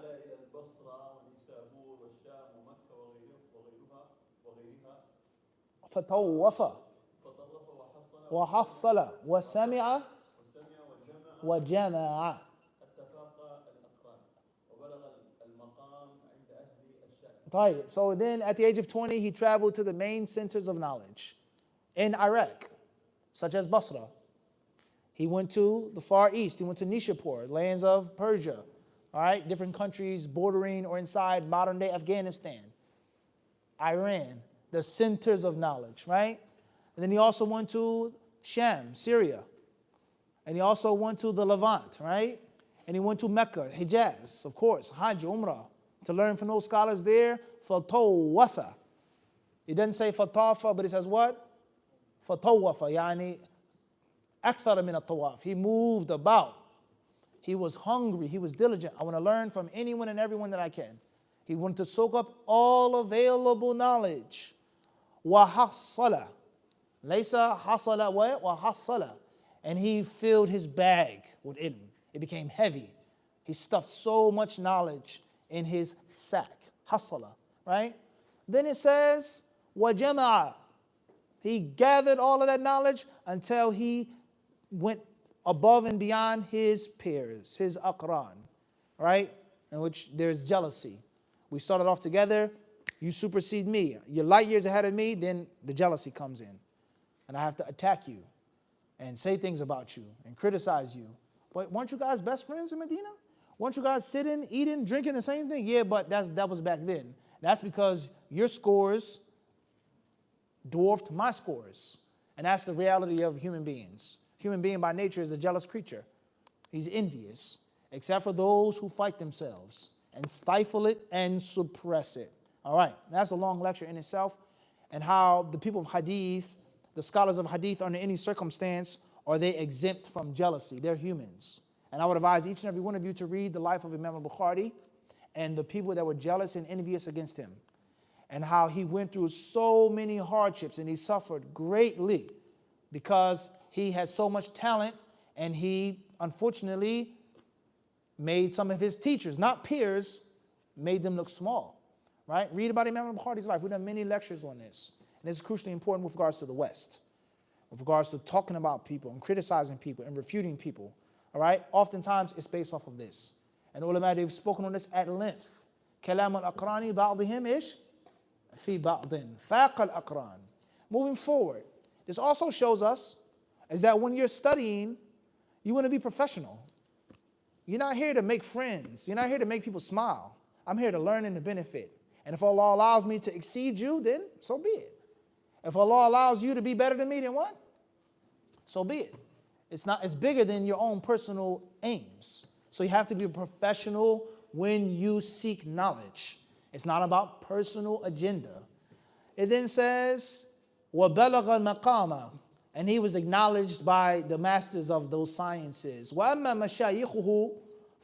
فتوف وحصل وسمع وجمع. اتفاق الأقران وبلغ المقام عند أهل الشأن. طيب. So then at the age of 20, he traveled to the main centers of knowledge in Iraq, such as Basra. He went to the Far East. He went to Nishapur, lands of Persia. All right, different countries bordering or inside modern-day Afghanistan, Iran, the centers of knowledge, right? And then he also went to Sham, Syria. And he also went to the Levant, right? And he went to Mecca, Hijaz, of course, Hajj, Umrah, to learn from those scholars there. فَطَوَّفَ. It doesn't say فَطَافَ, but it says what? فَطَوَّفَ, يعني أكثر من الطواف. He moved about. He was hungry. He was diligent. I want to learn from anyone and everyone that I can. He wanted to soak up all available knowledge. وَحَصَّلَ. لَيْسَ حَصَلَ وَحَصَّلَ. And he filled his bag with ilm. It became heavy. He stuffed so much knowledge in his sack. Hasala, right? Then it says, وَجَمَعَ. He gathered all of that knowledge until he went above and beyond his peers, his aqran, right? In which there's jealousy. We started off together, you supersede me. You're light years ahead of me, then the jealousy comes in. And I have to attack you and say things about you and criticize you. But weren't you guys best friends in Medina? Weren't you guys sitting, eating, drinking the same thing? Yeah, but that was back then. That's because your scores dwarfed my scores. And that's the reality of human beings. Human being by nature is a jealous creature. He's envious, except for those who fight themselves and stifle it and suppress it. All right, that's a long lecture in itself, and how the people of Hadith, the scholars of Hadith, under any circumstance, are they exempt from jealousy? They're humans. And I would advise each and every one of you to read the life of Imam al-Bukhari and the people that were jealous and envious against him, and how he went through so many hardships and he suffered greatly because he had so much talent, and he unfortunately made some of his teachers, not peers, made them look small, right? Read about Imam al-Bukhari's life. We've done many lectures on this. And this is crucially important with regards to the West, with regards to talking about people and criticizing people and refuting people, all right? Oftentimes, it's based off of this. And ulama, they've spoken on this at length. كلام الأقران بعضهم إيش؟ في بعض فاق الأقران. Moving forward, this also shows us is that when you're studying, you want to be professional. You're not here to make friends. You're not here to make people smile. I'm here to learn and to benefit. And if Allah allows me to exceed you, then so be it. If Allah allows you to be better than me, then what? So be it. It's bigger than your own personal aims. So you have to be a professional when you seek knowledge. It's not about personal agenda. It then says, وَبَلَغَ الْمَقَامَ. And he was acknowledged by the masters of those sciences. وَأَمَّا مَشَايِخُهُ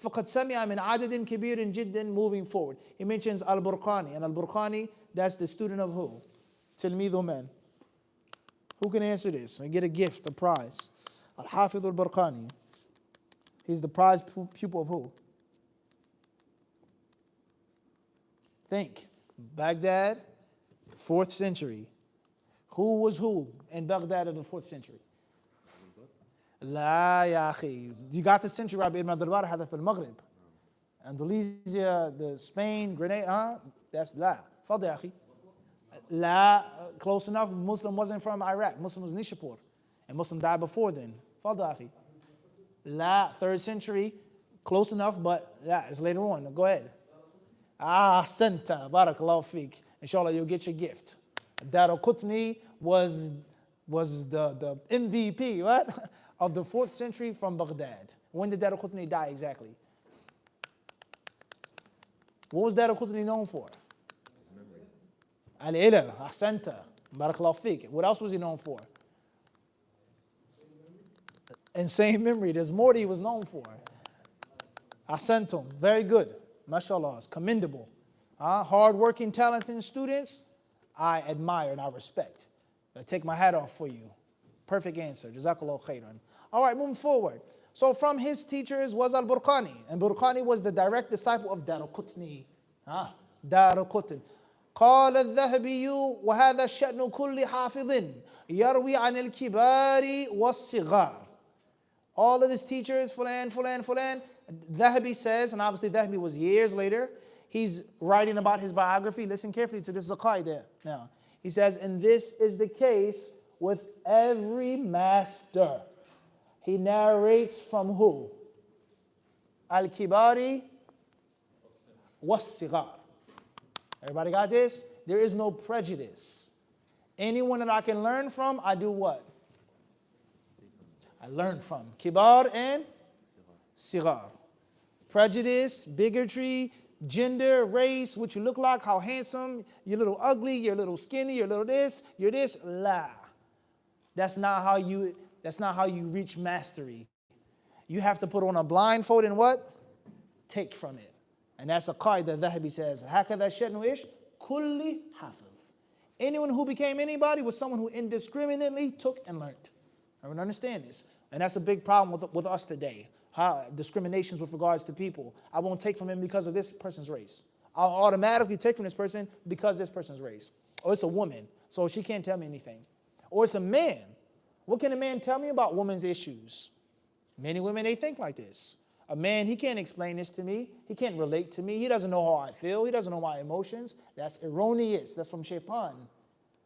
فَقَدْ سَمِعَ مِنْ عَدَدٍ كَبِيرٍ جِدًّا. Moving forward, he mentions al-Burqani. And al-Burqani, that's the student of who? Tilmidhu man. Who can answer this and get a gift, a prize? Al-Hafidh al-Burqani. He's the prize pupil of who? Think. Baghdad, 4th century. Who was who in Baghdad of the 4th century? لا يا أخي. You got the century right. ابن الدربار هذا في المغرب. Andalusia, the Spain, Grenada, that's لا. فضل يا أخي. لا, close enough. Muslim wasn't from Iraq. Muslim was Nishapur. And Muslim died before then. فضل يا أخي. لا, 3rd century. Close enough, but yeah, it's later on. Go ahead. Santa. Barakallahu feek. Inshallah, you'll get your gift. Daraqutni was the MVP, right? Of the 4th century from Baghdad. When did Daraqutni die exactly? What was Daraqutni known for? Al-Ilal, Ahsanta, Barakallahu feek. What else was he known for? Insane memory. There's more that he was known for. Ahsantum, very good. MashaAllah, it's commendable. Hard-working, talented students, I admire and I respect. I take my hat off for you. Perfect answer. Jazakallah khairan. All right, moving forward. So from his teachers was Al-Burqani. And Burqani was the direct disciple of Daraqutni. Daraqutni. قال الذهبي وهذا الشأن كل حافظ يروي عن الكبار والصغار. All of his teachers, fulan, fulan, fulan. Dhahabi says, and obviously Dhahabi was years later, he's writing about his biography. Listen carefully to this Zaqai now. He says, and this is the case with every master. He narrates from who? Al-Kibari was-Sigar. Everybody got this? There is no prejudice. Anyone that I can learn from, I do what? I learn from. Kibar and Sigar. Prejudice, bigotry, gender, race, what you look like, how handsome, you're a little ugly, you're a little skinny, you're a little this, you're this. La. That's not how you reach mastery. You have to put on a blindfold and what? Take from it. And that's a qaida Dhahabi says. هكذا شأن إيش؟ كل حافظ. Anyone who became anybody was someone who indiscriminately took and learned. Everyone understand this? And that's a big problem with us today. How discriminations with regards to people. I won't take from him because of this person's race. I'll automatically take from this person because this person's race. Or it's a woman, so she can't tell me anything. Or it's a man. What can a man tell me about women's issues? Many women, they think like this. A man, he can't explain this to me. He can't relate to me. He doesn't know how I feel. He doesn't know my emotions. That's erroneous. That's from shaitan.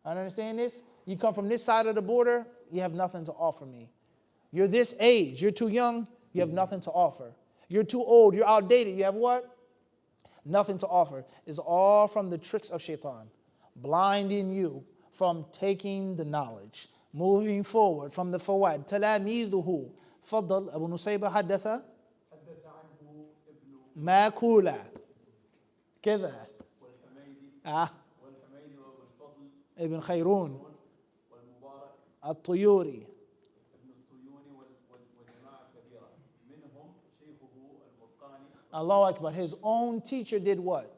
I understand this? You come from this side of the border, you have nothing to offer me. You're this age, you're too young, you have nothing to offer. You're too old, you're outdated, you have what? Nothing to offer. It's all from the tricks of shaitan, blinding you from taking the knowledge. Moving forward from the fawad. تلاميذه فضل أبو نصيبة حدث عنه ابن ماكولا كذا والحميدي وابو الفضل ابن خيرون والمبارك الطيوري. ابن الطيوني والجماعة كبيرة منهم شيخه البرقاني. Allahu Akbar. His own teacher did what?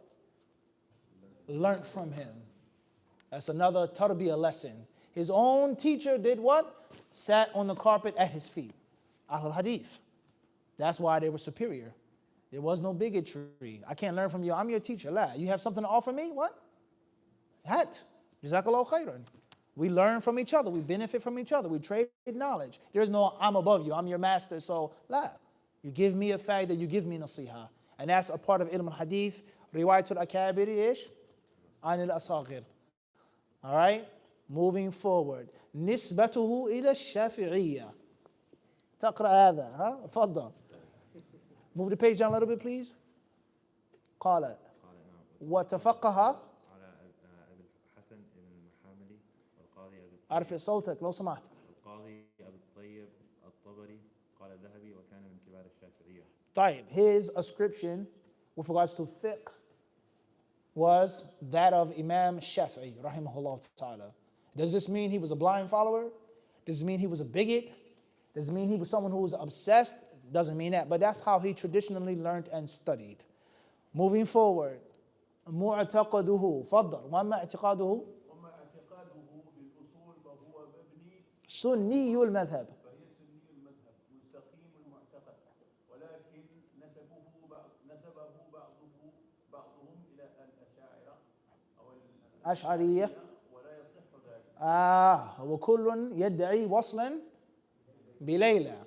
Learned from him. That's another tarbiyah lesson. His own teacher did what? Sat on the carpet at his feet. Ahlul Hadith. That's why they were superior. There was no bigotry. I can't learn from you. I'm your teacher. La. You have something to offer me? What? Hat. Jazakallahu khairan. We learn from each other. We benefit from each other. We trade knowledge. There's no I'm above you. I'm your master. So la. You give me a faida, you give me nasiha. And that's a part of ilm al-hadith. Riwayatul akabiri ish? Anil asagir. All right? Moving forward. نسبته إلى الشافعية. تقرأ هذا ها؟ تفضل. Move the page down a little bit please. قال وتفقه على أبي الحسن المحاملي والقاضي أرفع صوتك لو سمحت. القاضي أبي الطيب الطبري قال الذهبي وكان من كبار الشافعية. طيب, his ascription with regards to fiqh was that of Imam Shafi'i rahimahullah ta'ala. Does this mean he was a blind follower? Does it mean he was a bigot? Does it mean he was someone who was obsessed? Doesn't mean that, but that's how he traditionally learned and studied. Moving forward, معتقده فضل وما اعتقاده وما اعتقاده بالأصول فهو مبني سني المذهب. فهي سني المذهب مستقيم المعتقد ولكن نسبه بعضهم إلى الأشاعرة أو أشعرية. ولا يصح ذلك. وكل يدعي وصلا بليلى.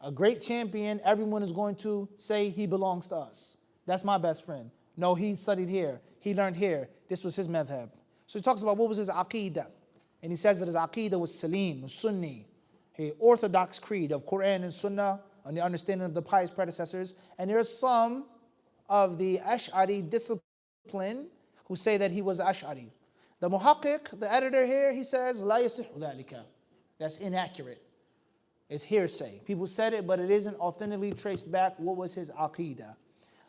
A great champion, everyone is going to say he belongs to us. That's my best friend. No, he studied here. He learned here. This was his madhab. So he talks about what was his aqeedah. And he says that his aqeedah was salim, was sunni, a orthodox creed of Quran and sunnah, on the understanding of the pious predecessors. And there are some of the Ash'ari discipline who say that he was Ash'ari. The muhaqqiq, the editor here, he says, لا يصح ذلك. That's inaccurate. It's hearsay. People said it, but it isn't authentically traced back. What was his aqeedah?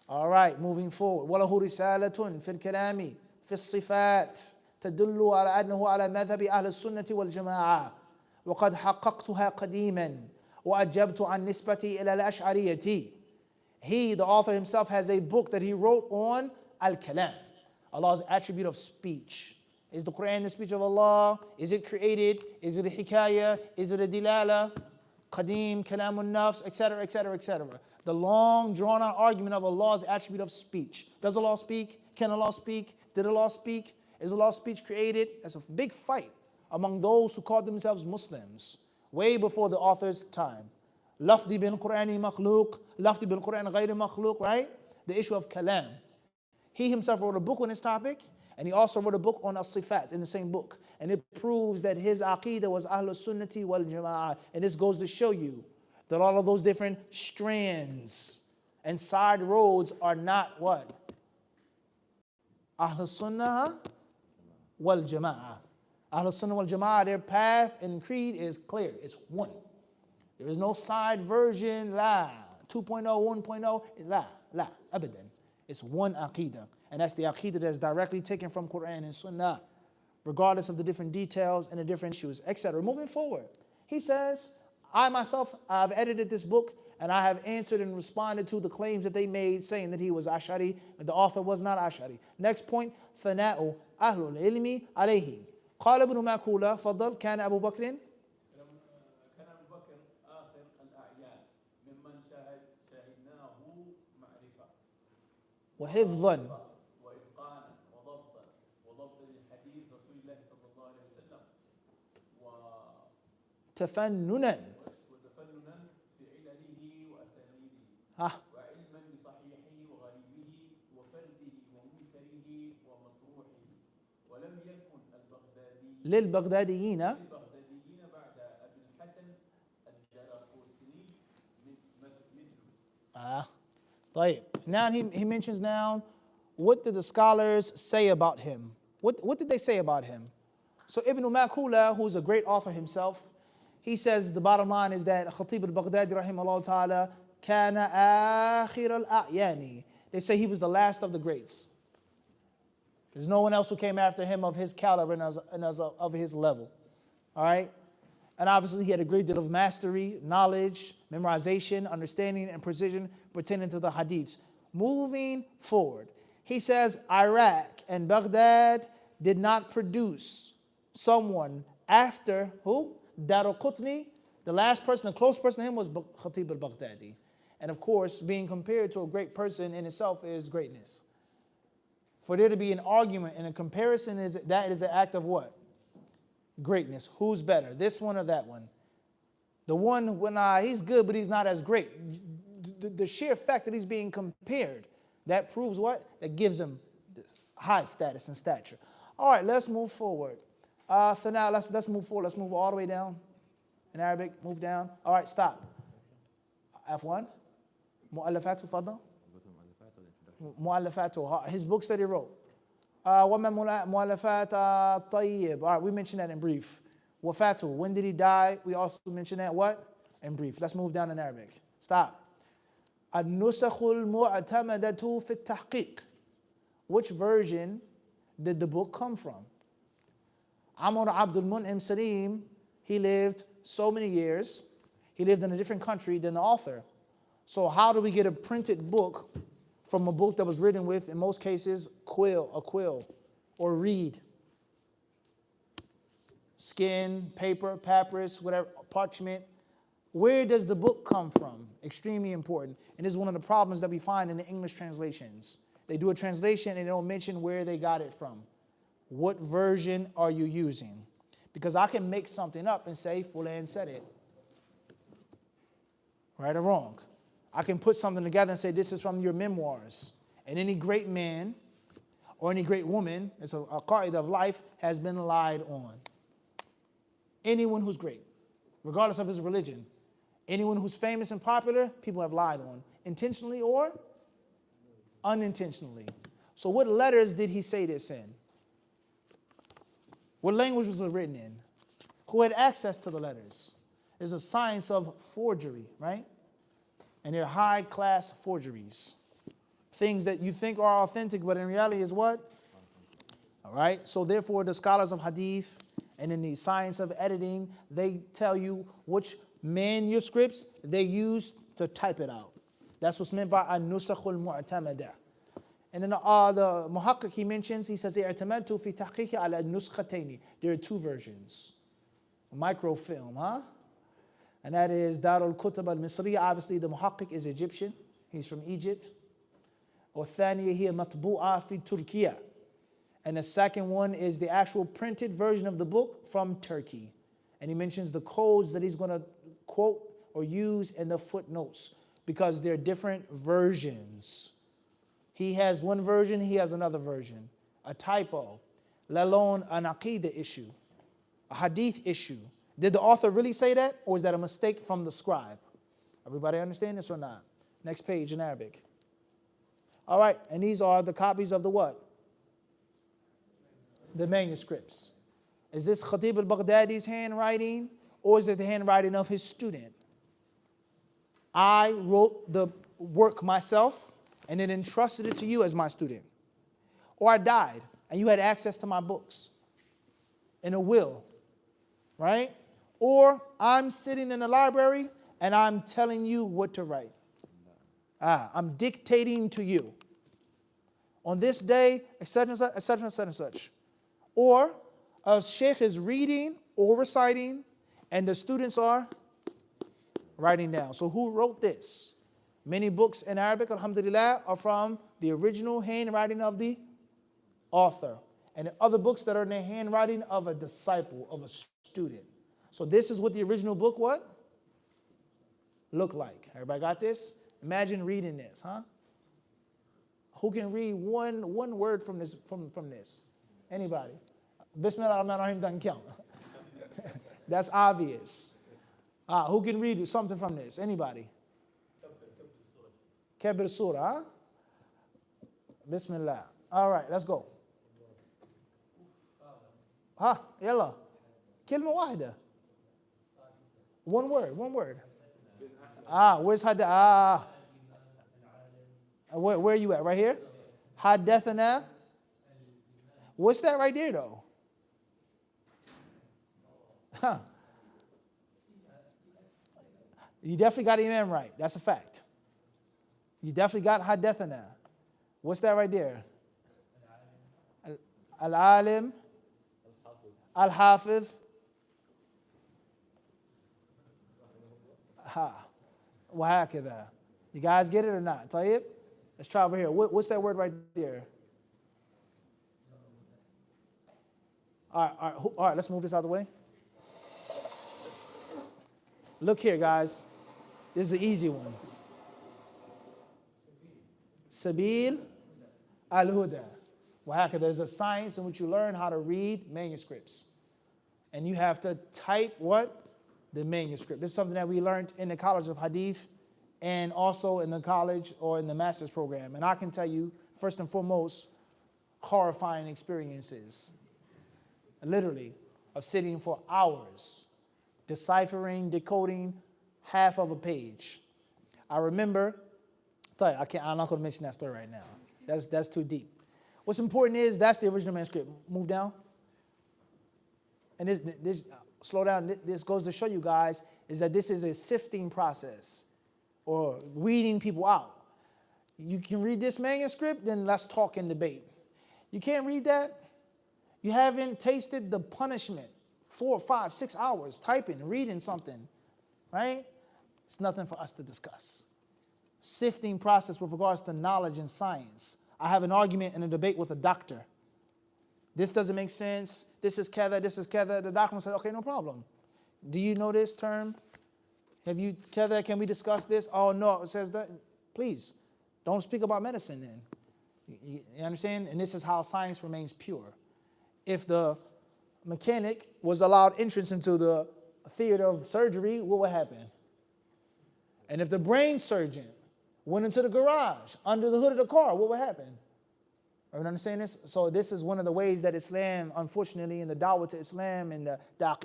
All right, moving forward. وله رسالة في الكلام في الصفات تدل على أنه على مذهب أهل السنة والجماعة وقد حققتها قديما وأجبت عن نسبتي إلى الأشعرية. He, the author himself, has a book that he wrote on al-kalam, Allah's attribute of speech. Is the Quran the speech of Allah? Is it created? Is it a hikayah? Is it a dilala? Qadim, kalamun nafs, etc., etc., etc. The long drawn out argument of Allah's attribute of speech. Does Allah speak? Can Allah speak? Did Allah speak? Is Allah's speech created? That's a big fight among those who called themselves Muslims way before the author's time. Lafdi bil Qur'ani makhluq, lafdi bil Qur'an ghayri makhluq, right? The issue of kalam. He himself wrote a book on this topic, and he also wrote a book on as-sifat in the same book. And it proves that his aqidah was Ahlus Sunnati wal Jama'ah. And this goes to show you that all of those different strands and side roads are not what? Ahlus Sunnah wal Jama'ah. Ahlus Sunnah wal Jama'ah, their path and creed is clear. It's one. There is no side version, la, 2.0, 1.0, la, abadan. It's one aqidah. And that's the aqidah that's directly taken from Quran and Sunnah, regardless of the different details and the different issues, etc. Moving forward, he says, I myself, I've edited this book, and I have answered and responded to the claims that they made, saying that he was Ash'ari, and the author was not Ash'ari. Next point, ثناء أهل العلم عليه. قال ابن ماكولة فضل كان أبو بكر كان أبو بكر آخر الأعيان ممن شاهدناه معرفة وحفظا وإتقانا وضبط للحديث رسول الله صلى الله عليه وسلم تفننا وتفننا في علله وأسانيده ها وعلما بصحيحه وغريبه وفرده ومنكره ومطروحه ولم يكن للبغداديين بعد أبي الحسن الدراقطني مثله. طيب. Now he mentions now, what did the scholars say about him? What did they say about him? So Ibn Makula, who's a great author himself, he says the bottom line is that Khatib al-Baghdadi rahimahullah ta'ala kana akhir al-a'yani. They say he was the last of the greats. There's no one else who came after him of his caliber and of his level. All right? And obviously he had a great deal of mastery, knowledge, memorization, understanding, and precision pertaining to the hadiths. Moving forward, he says Iraq and Baghdad did not produce someone after who? Daraqutni. The last person, the close person to him was Khatib al-Baghdadi. And of course, being compared to a great person in itself is greatness. For there to be an argument and a comparison, that is an act of what? Greatness. Who's better, this one or that one? The one, when he's good, but he's not as great. The sheer fact that he's being compared, that proves what? That gives him high status and stature. All right, let's move forward. For now, let's move forward. Let's move all the way down. In Arabic, move down. All right, stop. F1. Mu'allafatu, fadda. Mu'allafatu, his books that he wrote. وَمَا مُؤَلَّفَاتَ طَيِّب. All right, we mentioned that in brief. Wafatu, when did he die? We also mentioned that what? In brief. Let's move down in Arabic. Stop. النسخ المعتمدة في التحقيق. Which version did the book come from? Amr Abdul Mun'im Salim, he lived so many years. He lived in a different country than the author. So how do we get a printed book from a book that was written with, in most cases, a quill, or reed? Skin, paper, papyrus, whatever, parchment. Where does the book come from? Extremely important. And this is one of the problems that we find in the English translations. They do a translation and they don't mention where they got it from. What version are you using? Because I can make something up and say, Fulan said it. Right or wrong? I can put something together and say, this is from your memoirs. And any great man or any great woman, it's a qaida of life, has been lied on. Anyone who's great, regardless of his religion, anyone who's famous and popular, people have lied on, intentionally or unintentionally. So what letters did he say this in? What language was it written in? Who had access to the letters? There's a science of forgery, right? And they're high-class forgeries. Things that you think are authentic, but in reality is what? All right, so therefore the scholars of hadith and in the science of editing, they tell you which manuscripts they use to type it out. That's what's meant by an-nusakh al-mu'tamada. And then the muhaqqiq he mentions, he says, اعتمدت في تحقيقي على النسختين. There are two versions. A microfilm, huh? And that is Darul Kutub al-Misriya. Obviously the muhaqqiq is Egyptian. He's from Egypt. والثانية هي مطبوعة في تركيا. And the second one is the actual printed version of the book from Turkey. And he mentions the codes that he's going to quote or use in the footnotes because they're different versions. He has one version, he has another version. A typo, let alone an aqidah issue, a hadith issue. Did the author really say that, or is that a mistake from the scribe? Everybody understand this or not? Next page in Arabic. All right, and these are the copies of the what? The manuscripts. Is this Khatib al-Baghdadi's handwriting, or is it the handwriting of his student? I wrote the work myself and then entrusted it to you as my student. Or I died and you had access to my books in a will, right? Or I'm sitting in the library and I'm telling you what to write. I'm dictating to you. On this day, etc., etc., etc., such. Or a sheikh is reading or reciting and the students are writing down. So who wrote this? Many books in Arabic, alhamdulillah, are from the original handwriting of the author. And other books that are in the handwriting of a disciple, of a student. So this is what the original book what? Look like. Everybody got this? Imagine reading this, huh? Who can read one word from this? From this? Anybody? Bismillah ar-Rahman ar-Rahim doesn't count. That's obvious. Who can read something from this? Anybody? Kabir Surah, huh? Bismillah. All right, let's go. Yalla. Kilma wahida. One word. Where's Hadith? Where are you at? Right here? Haddathana. What's that right there, though? You definitely got Imam right. That's a fact. You definitely got Haddathana. What's that right there? Al-Alim. Al-Hafiz. وهكذا. You guys get it or not? Tayyib? Let's try over here. What's that word right there? All right, let's move this out of the way. Look here, guys. This is an easy one. Sabil al-Huda. وهكذا. There's a science in which you learn how to read manuscripts. And you have to type what? The manuscript. This is something that we learned in the College of Hadith and also in the college or in the master's program. And I can tell you, first and foremost, horrifying experiences. Literally, of sitting for hours, deciphering, decoding half of a page. I remember, I'm not going to mention that story right now. That's too deep. What's important is that's the original manuscript. Move down. And this slow down. This goes to show you guys is that this is a sifting process or weeding people out. You can read this manuscript, then let's talk and debate. You can't read that. You haven't tasted the punishment. 4, 5, 6 hours typing, reading something, right? It's nothing for us to discuss. Sifting process with regards to knowledge and science. I have an argument and a debate with a doctor. This doesn't make sense. This is kada, this is kada. The doctor says, okay, no problem. Do you know this term? Have you kada? Can we discuss this? Oh, no, it says that. Please, don't speak about medicine then. You understand? And this is how science remains pure. If the mechanic was allowed entrance into the theater of surgery, what would happen? And if the brain surgeon went into the garage, under the hood of the car, what would happen? Are you understanding this? So this is one of the ways that Islam, unfortunately, in the da'wah to Islam, and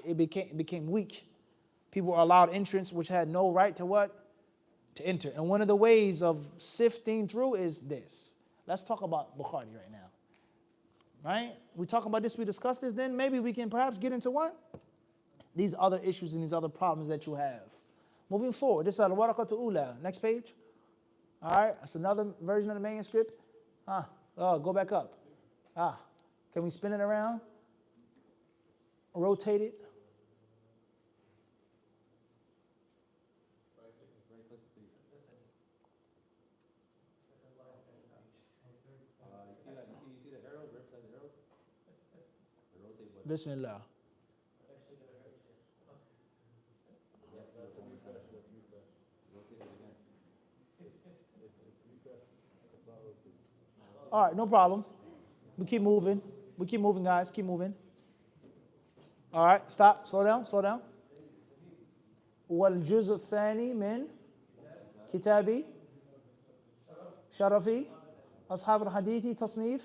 it became weak. People were allowed entrance which had no right to what? To enter. And one of the ways of sifting through is this. Let's talk about Bukhari right now. Right? We talk about this, we discuss this, then maybe we can perhaps get into what? These other issues and these other problems that you have. Moving forward, this is Al-Waraqatu Ula. Next page. All right, that's another version of the manuscript. Go back up. Can we spin it around? Rotate it. You see the arrow, represent the arrow? Bismillah. All right, no problem. We keep moving. We keep moving, guys. Keep moving. All right, stop. Slow down. Slow down. والجزء الثاني من كتابي شرفي أصحاب الحديث تصنيف.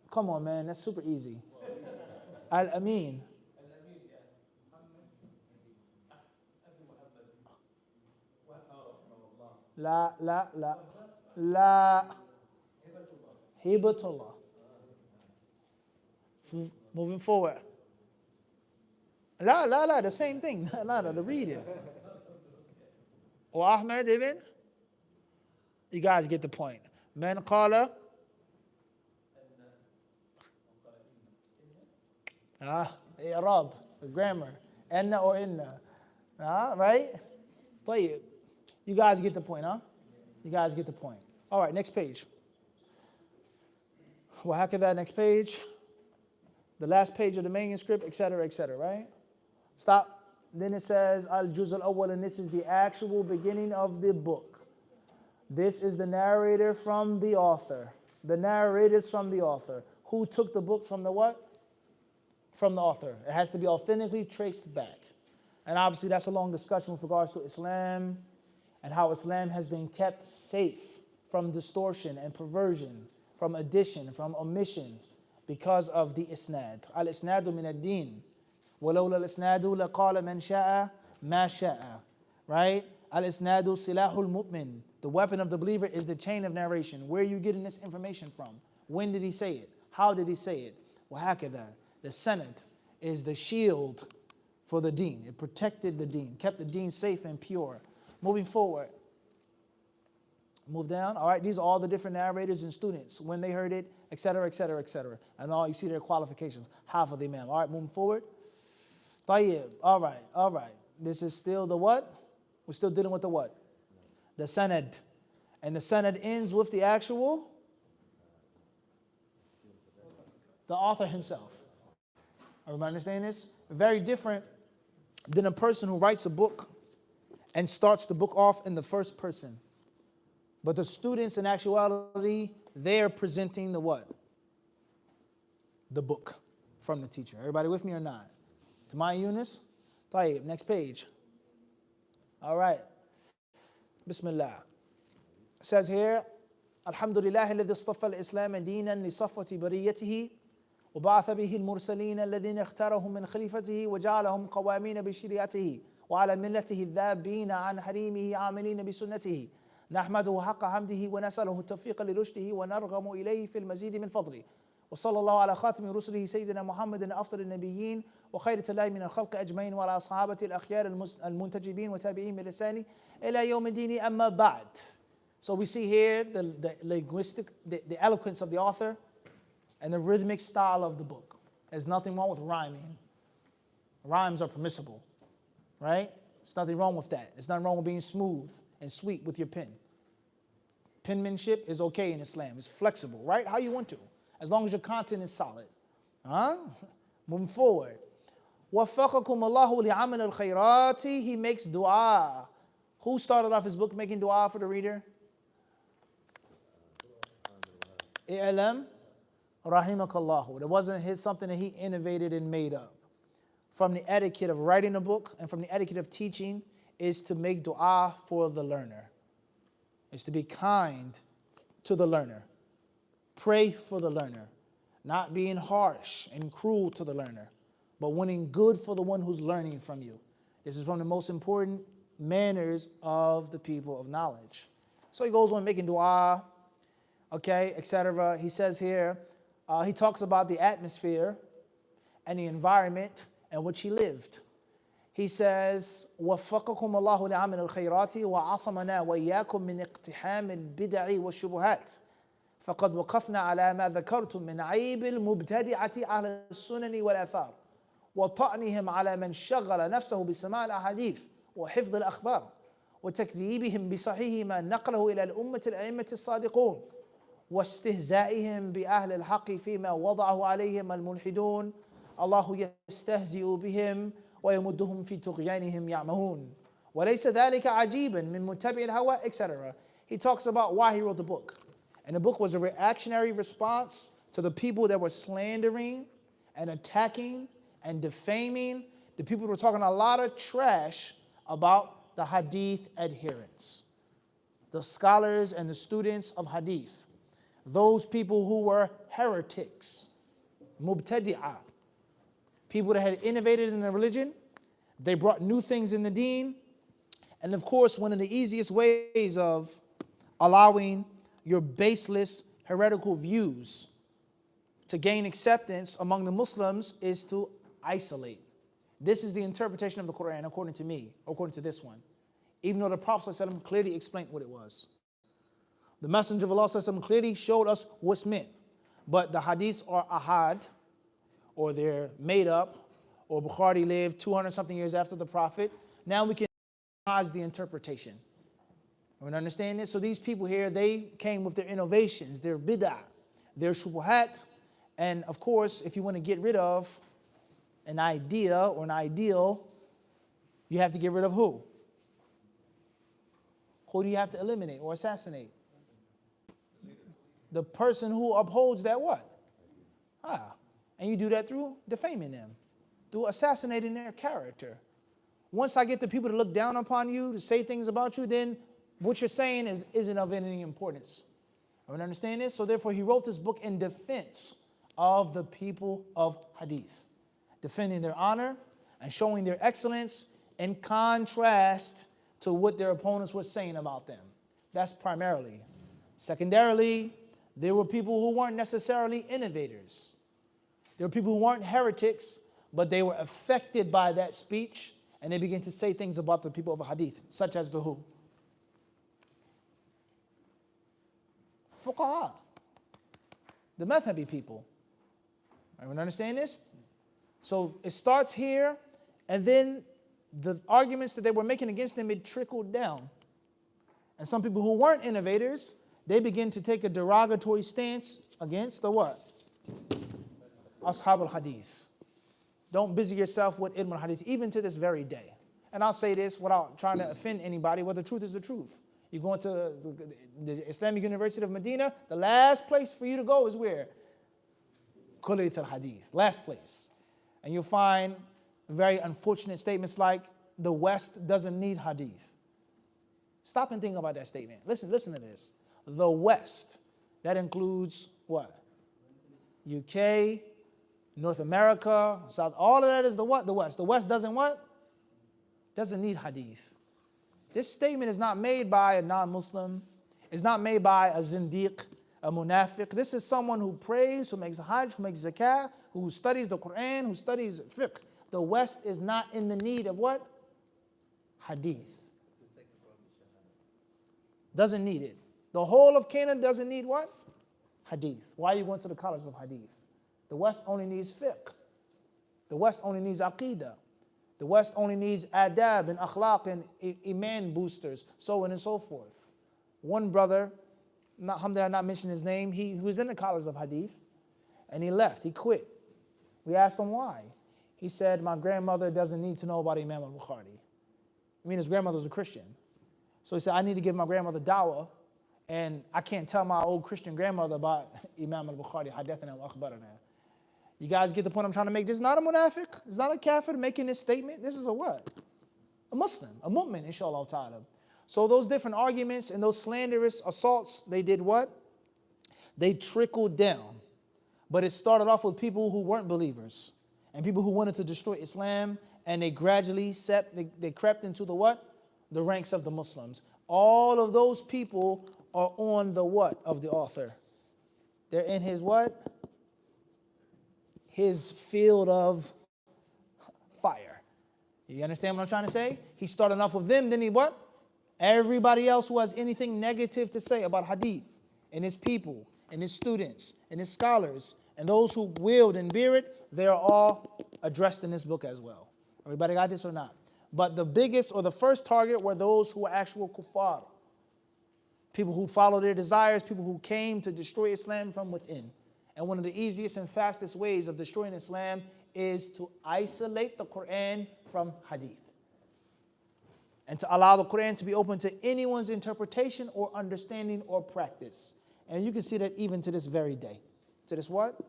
Come on, man. That's super easy. Al-Amin. لا لا لا لا Hibatullah. Moving forward. La, the same thing. La, the reading. Or Ahmed ibn? You guys get the point. Man qala. Arab, grammar. Anna or inna. Right? طيب. You guys get the point, huh? You guys get the point. All right, next page. وهكذا, next page. The last page of the manuscript, etc., right? Stop. Then it says al-juz al-awwal, and this is the actual beginning of the book. This is the narrator from the author. The narrators from the author. Who took the book from the what? From the author. It has to be authentically traced back. And obviously that's a long discussion with regards to Islam and how Islam has been kept safe from distortion and perversion, from addition, from omission, because of the isnad. Al-isnadu min ad-din. وَلَوْلَا الْإِسْنَادُ لَقَالَ مَنْ شَاءَ مَا شَاءَ. Right? Al-isnadu silahul mu'min. The weapon of the believer is the chain of narration. Where are you getting this information from? When did he say it? How did he say it? وَهَكَذَا. The sanad is the shield for the deen. It protected the deen, kept the deen safe and pure. Moving forward. Move down. All right, these are all the different narrators and students, when they heard it, etc., etc., etc. And all, you see their qualifications. Half of the imam. All right, moving forward. Tayyib. All right. This is still the what? We're still dealing with the what? The sanad. And the sanad ends with the actual? The author himself. Everybody understand this? Very different than a person who writes a book and starts the book off in the first person. But the students, in actuality, they're presenting the what? The book from the teacher. Everybody with me or not? To my Yunus? Tayyib, next page. All right. Bismillah. It says here, Alhamdulillah الذي اصطفى الإسلام دينا لصفوة بريته وبعث به المرسلين الذين اختارهم من خليفته وجعلهم قوامين بشريعته وعلى ملته الذابين عن حريمه عاملين بسنته نحمده حق حمده ونسأله التوفيق لرشده ونرغم إليه في المزيد من فضله وصلى الله على خاتم رسله سيدنا محمد أفضل النبيين وخير الله من الخلق أجمعين وعلى صحابة الأخيار المنتجبين وتابعين بلسانه إلى يوم الدين أما بعد. So we see here the linguistic, the eloquence of the author and the rhythmic style of the book. There's nothing wrong with rhyming. Rhymes are permissible, right? There's nothing wrong with that. There's nothing wrong with being smooth and sweet with your pen. Penmanship is okay in Islam. It's flexible, right? How you want to, as long as your content is solid. Moving forward. وَفَّقَكُمُ اللَّهُ لِعَمَلِ الْخَيْرَاتِ. He makes dua. Who started off his book making dua for the reader? I'lam rahimakallahu. It wasn't something that he innovated and made up. From the etiquette of writing a book and from the etiquette of teaching is to make dua for the learner. Is to be kind to the learner. Pray for the learner. Not being harsh and cruel to the learner, but wanting good for the one who's learning from you. This is from the most important manners of the people of knowledge. So he goes on making dua, okay, etc. He says here, he talks about the atmosphere and the environment in which he lived. He says, وَفَّقَكُمُ اللَّهُ لِعَمَلِ الْخَيْرَاتِ وَعَصَمَنَا وَإِيَّاكُم مِّنْ اقْتِحَامِ الْبِدَعِ وَالشُّبُهَاتِ فقد وقفنا على ما ذكرتم من عيب المبتدعة على السنن والآثار وطعنهم على من شغل نفسه بسماع الأحاديث وحفظ الأخبار وتكذيبهم بصحيح ما نقله إلى الأمة الأئمة الصادقون واستهزائهم بأهل الحق فيما وضعه عليهم الملحدون الله يستهزئ بهم ويمدهم في طغيانهم يعمهون وليس ذلك عجيبا من متبع الهوى etc. He talks about why he wrote the book. And the book was a reactionary response to the people that were slandering and attacking and defaming. The people were talking a lot of trash about the Hadith adherents, the scholars and the students of Hadith, those people who were heretics, mubtadi'ah, people that had innovated in the religion. They brought new things in the deen. And of course, one of the easiest ways of allowing your baseless heretical views to gain acceptance among the Muslims is to isolate. This is the interpretation of the Quran according to me, according to this one. Even though the Prophet ﷺ clearly explained what it was. The Messenger of Allah ﷺ clearly showed us what's meant. But the hadiths are ahad, or they're made up, or Bukhari lived 200 something years after the Prophet. Now we can analyze the interpretation. We understand this? So these people here, they came with their innovations, their bid'ah, their shubuhat. And of course, if you want to get rid of an idea or an ideal, you have to get rid of who? Who do you have to eliminate or assassinate? The person who upholds that what? And you do that through defaming them, through assassinating their character. Once I get the people to look down upon you, to say things about you, then what you're saying isn't of any importance. I understand this? So therefore he wrote this book in defense of the people of Hadith, defending their honor and showing their excellence in contrast to what their opponents were saying about them. That's primarily. Secondarily, there were people who weren't necessarily innovators. There were people who weren't heretics, but they were affected by that speech, and they began to say things about the people of Hadith, such as the who? Fuqaha, the madhabi people. Everyone understand this? So it starts here, and then the arguments that they were making against them, it trickled down. And some people who weren't innovators, they begin to take a derogatory stance against the what? Ashab al-Hadith. Don't busy yourself with ilm al-Hadith, even to this very day. And I'll say this without trying to offend anybody, but the truth is the truth. You go into the Islamic University of Medina, the last place for you to go is where? Kulliyat al-Hadith, last place. And you'll find very unfortunate statements like, the West doesn't need Hadith. Stop and think about that statement. Listen to this. The West, that includes what? UK, North America, South, all of that is the what? The West. The West doesn't what? Doesn't need Hadith. This statement is not made by a non-Muslim. It's not made by a zindiq, a munafiq. This is someone who prays, who makes hajj, who makes zakah, who studies the Quran, who studies fiqh. The West is not in the need of what? Hadith. Doesn't need it. The whole of Canaan doesn't need what? Hadith. Why are you going to the college of Hadith? The West only needs fiqh. The West only needs aqidah. The West only needs adab and akhlaq and iman boosters, so on and so forth. One brother, alhamdulillah, not mention his name, he was in the college of Hadith, and he left, he quit. We asked him why. He said, my grandmother doesn't need to know about Imam al-Bukhari. I mean, his grandmother's a Christian. So he said, I need to give my grandmother dawah, and I can't tell my old Christian grandmother about Imam al-Bukhari, hadathana wa akhbarana. You guys get the point I'm trying to make? This is not a munafiq. It's not a kafir making this statement. This is a what? A Muslim, a mu'min, inshallah ta'ala. So those different arguments and those slanderous assaults, they did what? They trickled down. But it started off with people who weren't believers and people who wanted to destroy Islam, and they gradually they crept into the what? The ranks of the Muslims. All of those people are on the what of the author? They're in his what? His field of fire. You understand what I'm trying to say? He started off with them, then he what? Everybody else who has anything negative to say about Hadith and his people and his students and his scholars and those who wield and bear it, they are all addressed in this book as well. Everybody got this or not? But the biggest or the first target were those who were actual kuffar. People who follow their desires, people who came to destroy Islam from within. And one of the easiest and fastest ways of destroying Islam is to isolate the Quran from Hadith. And to allow the Quran to be open to anyone's interpretation or understanding or practice. And you can see that even to this very day. To this what?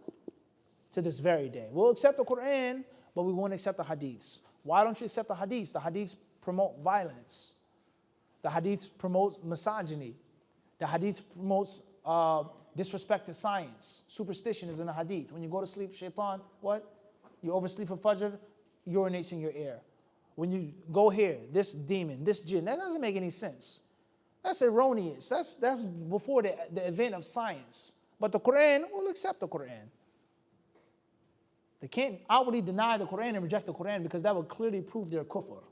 To this very day. We'll accept the Quran, but we won't accept the Hadiths. Why don't you accept the Hadiths? The Hadiths promote violence. The Hadiths promote misogyny. The Hadith promotes disrespect to science. Superstition is in the Hadith. When you go to sleep, shaitan, what? You oversleep for Fajr, urinates in your ear. When you go here, this demon, this jinn, that doesn't make any sense. That's erroneous. That's before the event of science. But the Quran will accept the Quran. They can't outwardly deny the Quran and reject the Quran because that would clearly prove their kufr.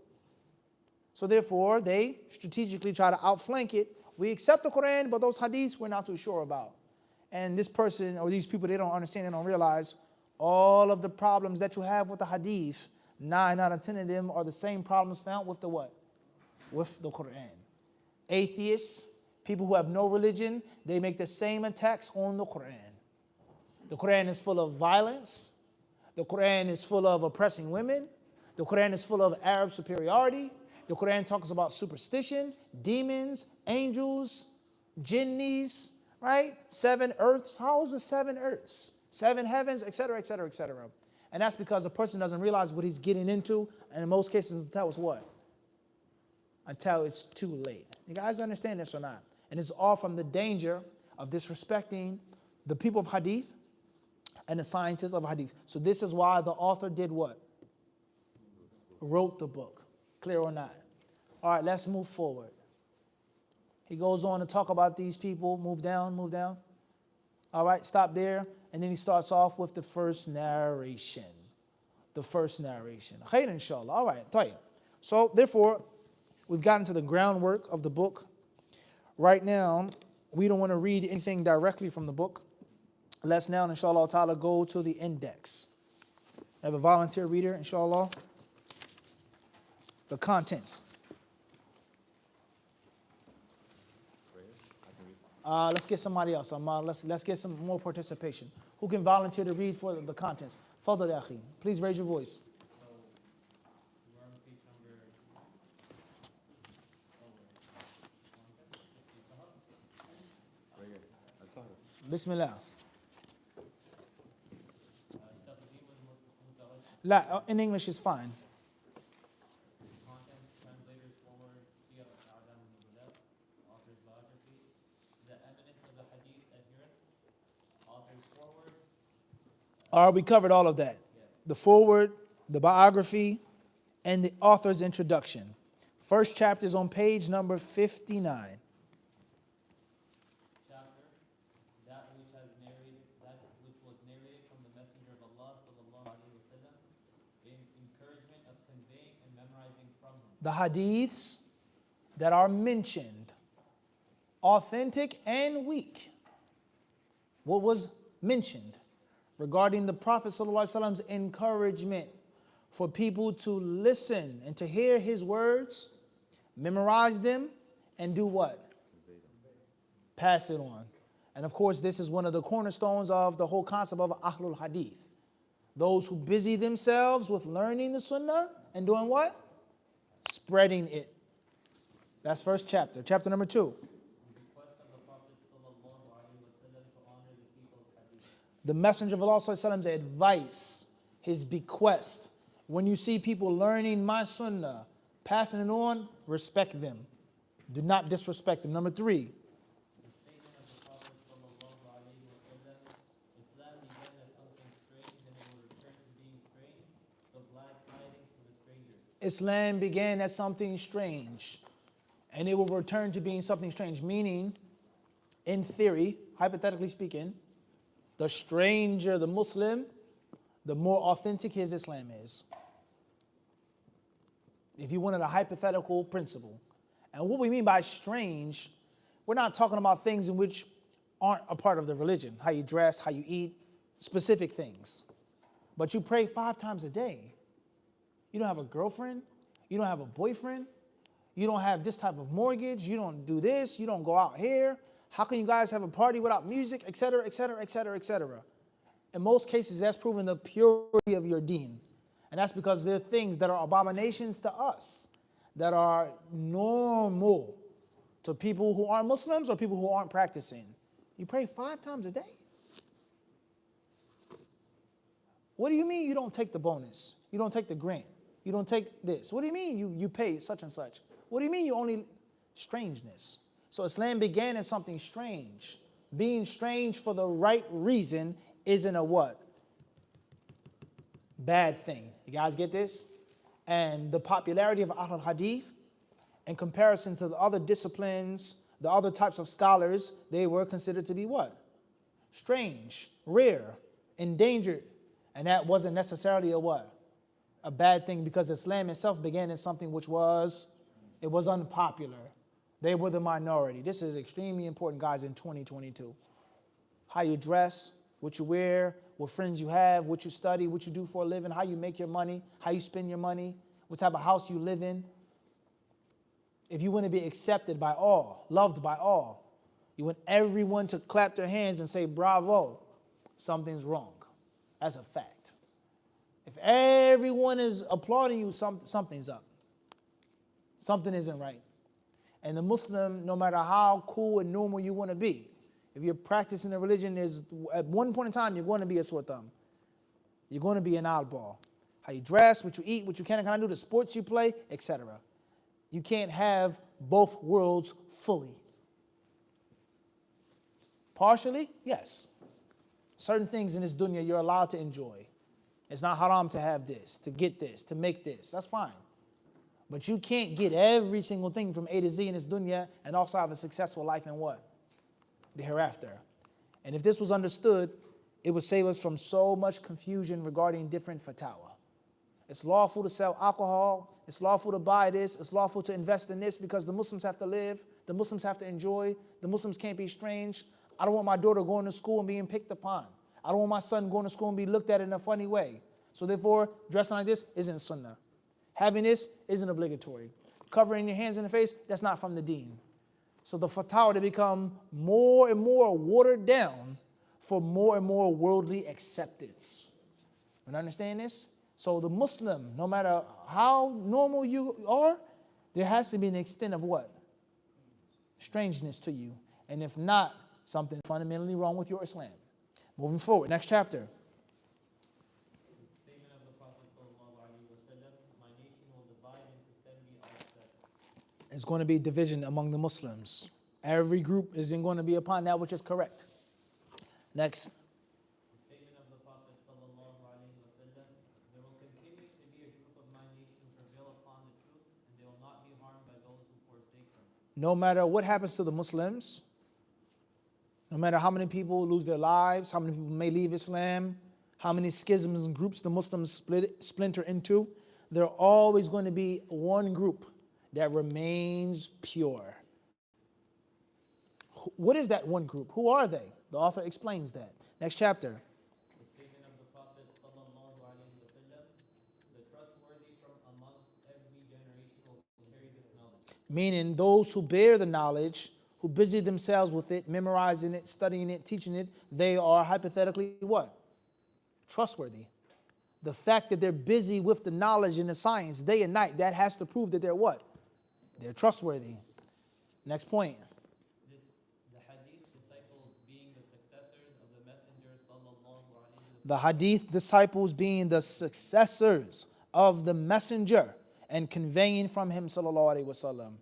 So therefore, they strategically try to outflank it. We accept the Quran, but those hadiths we're not too sure about. And this person or these people, they don't understand, they don't realize all of the problems that you have with the hadith, 9 out of 10 of them are the same problems found with the what? With the Quran. Atheists, people who have no religion, they make the same attacks on the Quran. The Quran is full of violence. The Quran is full of oppressing women. The Quran is full of Arab superiority. The Quran talks about superstition, demons, angels, jinnis, right? 7 earths. How is there 7 earths? 7 heavens, etc., etc., etc. And that's because a person doesn't realize what he's getting into, and in most cases, until it's what? Until it's too late. You guys understand this or not? And it's all from the danger of disrespecting the people of Hadith and the sciences of Hadith. So this is why the author did what? Wrote the book. Clear or not? All right, let's move forward. He goes on to talk about these people. Move down, move down. All right, stop there. And then he starts off with the first narration. The first narration. Khayr inshallah. All right, tayyib. So therefore, we've gotten to the groundwork of the book. Right now, we don't want to read anything directly from the book. Let's now, inshallah ta'ala, go to the index. I have a volunteer reader, inshallah. The contents. Let's get somebody else. Let's get some more participation. Who can volunteer to read for the contents? Fadl ya akhi. Please raise your voice. We're on page number. Bismillah. La, in English is fine. Content, translators forward, Siyar al-A'lam al-Nubala, author's biography, the eminence of the Hadith adherents, author's forward. All right, we covered all of that. The foreword, the biography, and the author's introduction. First chapter is on page number 59. Chapter, that which was narrated from the Messenger of Allah sallallahu alaihi wasallam, in encouragement of conveying and memorizing from him. The hadiths that are mentioned, authentic and weak. What was mentioned regarding the Prophet ﷺ's encouragement for people to listen and to hear his words, memorize them, and do what? Pass it on. And of course, this is one of the cornerstones of the whole concept of Ahlul Hadith. Those who busy themselves with learning the Sunnah and doing what? Spreading it. That's first chapter. Chapter number 2. Request of the Prophet sallallahu alaihi wasallam to honor the people of Hadith. The Messenger of Allah sallallahu alaihi wasallam's advice, his bequest. When you see people learning my Sunnah, passing it on, respect them. Do not disrespect them. Number 3. The statement of the Prophet sallallahu alaihi wasallam, Islam began as something strange and it will return to being strange, so glad tidings to the stranger. Islam began as something strange, and it will return to being something strange. Meaning, in theory, hypothetically speaking, the stranger, the Muslim, the more authentic his Islam is. If you wanted a hypothetical principle. And what we mean by strange, we're not talking about things in which aren't a part of the religion. How you dress, how you eat, specific things. But you pray 5 times a day. You don't have a girlfriend. You don't have a boyfriend. You don't have this type of mortgage. You don't do this. You don't go out here. How can you guys have a party without music, etc., etc., etc., etc.? In most cases, that's proven the purity of your deen. And that's because there are things that are abominations to us, that are normal to people who aren't Muslims or people who aren't practicing. You pray 5 times a day? What do you mean you don't take the bonus? You don't take the grant? You don't take this? What do you mean you pay such and such? What do you mean you only strangeness? So Islam began as something strange. Being strange for the right reason isn't a what? Bad thing. You guys get this? And the popularity of Ahl al-Hadith in comparison to the other disciplines, the other types of scholars, they were considered to be what? Strange, rare, endangered. And that wasn't necessarily a what? A bad thing, because Islam itself began as something which was, it was unpopular. They were the minority. This is extremely important, guys, in 2022. How you dress, what you wear, what friends you have, what you study, what you do for a living, how you make your money, how you spend your money, what type of house you live in. If you want to be accepted by all, loved by all, you want everyone to clap their hands and say, bravo, something's wrong. That's a fact. If everyone is applauding you, something's up. Something isn't right. And the Muslim, no matter how cool and normal you want to be, if you're practicing a religion, is at one point in time, you're going to be a sore thumb. You're going to be an oddball. How you dress, what you eat, what you can and cannot do, the sports you play, etc. You can't have both worlds fully. Partially, yes. Certain things in this dunya you're allowed to enjoy. It's not haram to have this, to get this, to make this. That's fine. But you can't get every single thing from A to Z in this dunya and also have a successful life in what? The hereafter. And if this was understood, it would save us from so much confusion regarding different fatwa. It's lawful to sell alcohol. It's lawful to buy this. It's lawful to invest in this because the Muslims have to live. The Muslims have to enjoy. The Muslims can't be strange. I don't want my daughter going to school and being picked upon. I don't want my son going to school and be looked at in a funny way. So therefore, dressing like this isn't sunnah. Having this isn't obligatory. Covering your hands and the face, that's not from the deen. So the fatwa to become more and more watered down for more and more worldly acceptance. You understand this? So the Muslim, no matter how normal you are, there has to be an extent of what? Strangeness to you. And if not, something fundamentally wrong with your Islam. Moving forward, next chapter. Statement of the Prophet ﷺ, my nation will divide into 70 odd sects. It's going to be division among the Muslims. Every group isn't going to be upon that which is correct. Next. The statement of the Prophet ﷺ, there will continue to be a group of my nation who prevail upon the truth, and they will not be harmed by those who forsake them. No matter what happens to the Muslims, no matter how many people lose their lives, how many people may leave Islam, how many schisms and groups the Muslims splinter into, there are always going to be one group that remains pure. What is that one group? Who are they? The author explains that. Next chapter. The statement of the Prophet ﷺ, the trustworthy from among every generation will carry this knowledge. Meaning those who bear the knowledge, who busy themselves with it, memorizing it, studying it, teaching it, they are hypothetically what? Trustworthy. The fact that they're busy with the knowledge and the science day and night, that has to prove that they're what? They're trustworthy. Next point. The Hadith disciples being the successors of the Messenger sallallahu alaihi wasallam. The Hadith disciples being the successors of the Messenger and conveying from him sallallahu alaihi wasallam.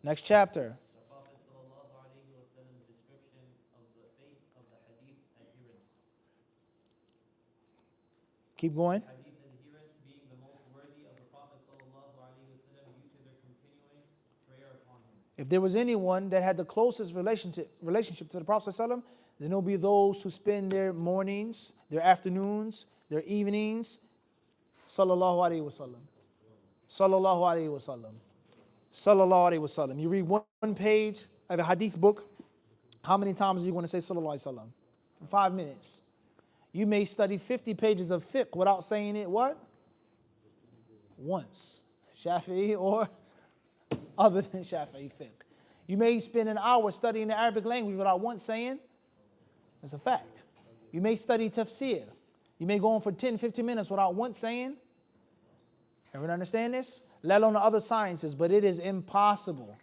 Next chapter. The Prophet sallallahu alaihi wasallam's description of the faith of the Hadith adherents. Keep going. Hadith adherents being the most worthy of the Prophet sallallahu alaihi wasallam due to their continuing prayer upon him. If there was anyone that had the closest relationship to the Prophet ﷺ, then it'll be those who spend their mornings, their afternoons, their evenings, sallallahu alaihi wasallam, sallallahu alaihi wasallam, sallallahu alaihi wasallam. You read one page of a hadith book, how many times are you going to say sallallahu alaihi wasallam? In 5 minutes. You may study 50 pages of fiqh without saying it what? Once. Shafi'i or other than Shafi'i fiqh. You may spend an hour studying the Arabic language without once saying, it's a fact. You may study tafsir. You may go on for 10, 15 minutes without once saying, everyone understand this? Let alone the other sciences, but it is impossible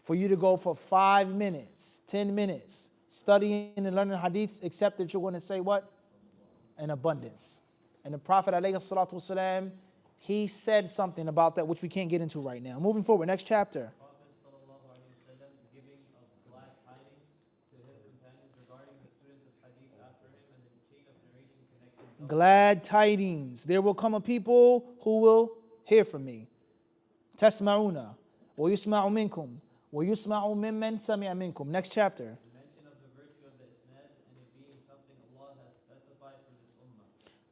for you to go for 5 minutes, 10 minutes, studying and learning hadiths, except that you're going to say what? In abundance. And the Prophet ﷺ, he said something about that which we can't get into right now. Moving forward, next chapter. Prophet sallallahu alaihi wasallam giving of glad tidings to his companions regarding the students of hadith after him and the chain of narration connecting. Glad tidings. There will come a people who will hear from me. Tasma'una wa yusma'u minkum wa yusma'u mimman sami'a minkum. Next chapter. Mention of the virtue of the isnad and it being something Allah has specified for this ummah.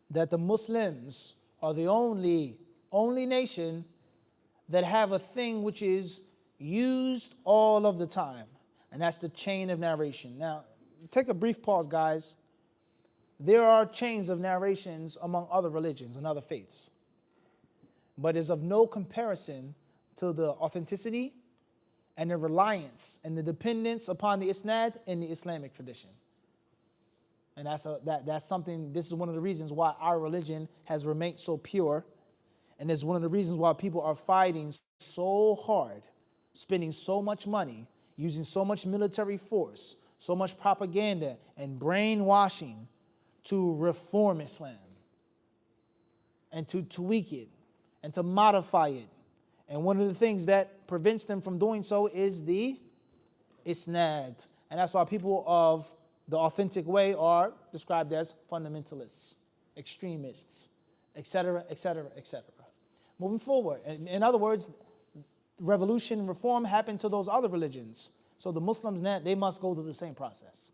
That the Muslims are the only nation that have a thing which is used all of the time, and that's the chain of narration. Now, take a brief pause, guys. There are chains of narrations among other religions and other faiths, but is of no comparison to the authenticity and the reliance and the dependence upon the isnad in the Islamic tradition. And that's something, this is one of the reasons why our religion has remained so pure. And it's one of the reasons why people are fighting so hard, spending so much money, using so much military force, so much propaganda and brainwashing to reform Islam and to tweak it and to modify it. And one of the things that prevents them from doing so is the isnad. And that's why people of the authentic way are described as fundamentalists, extremists, etc., etc., etc. Moving forward, in other words, revolution and reform happened to those other religions. So the Muslims now, they must go through the same process.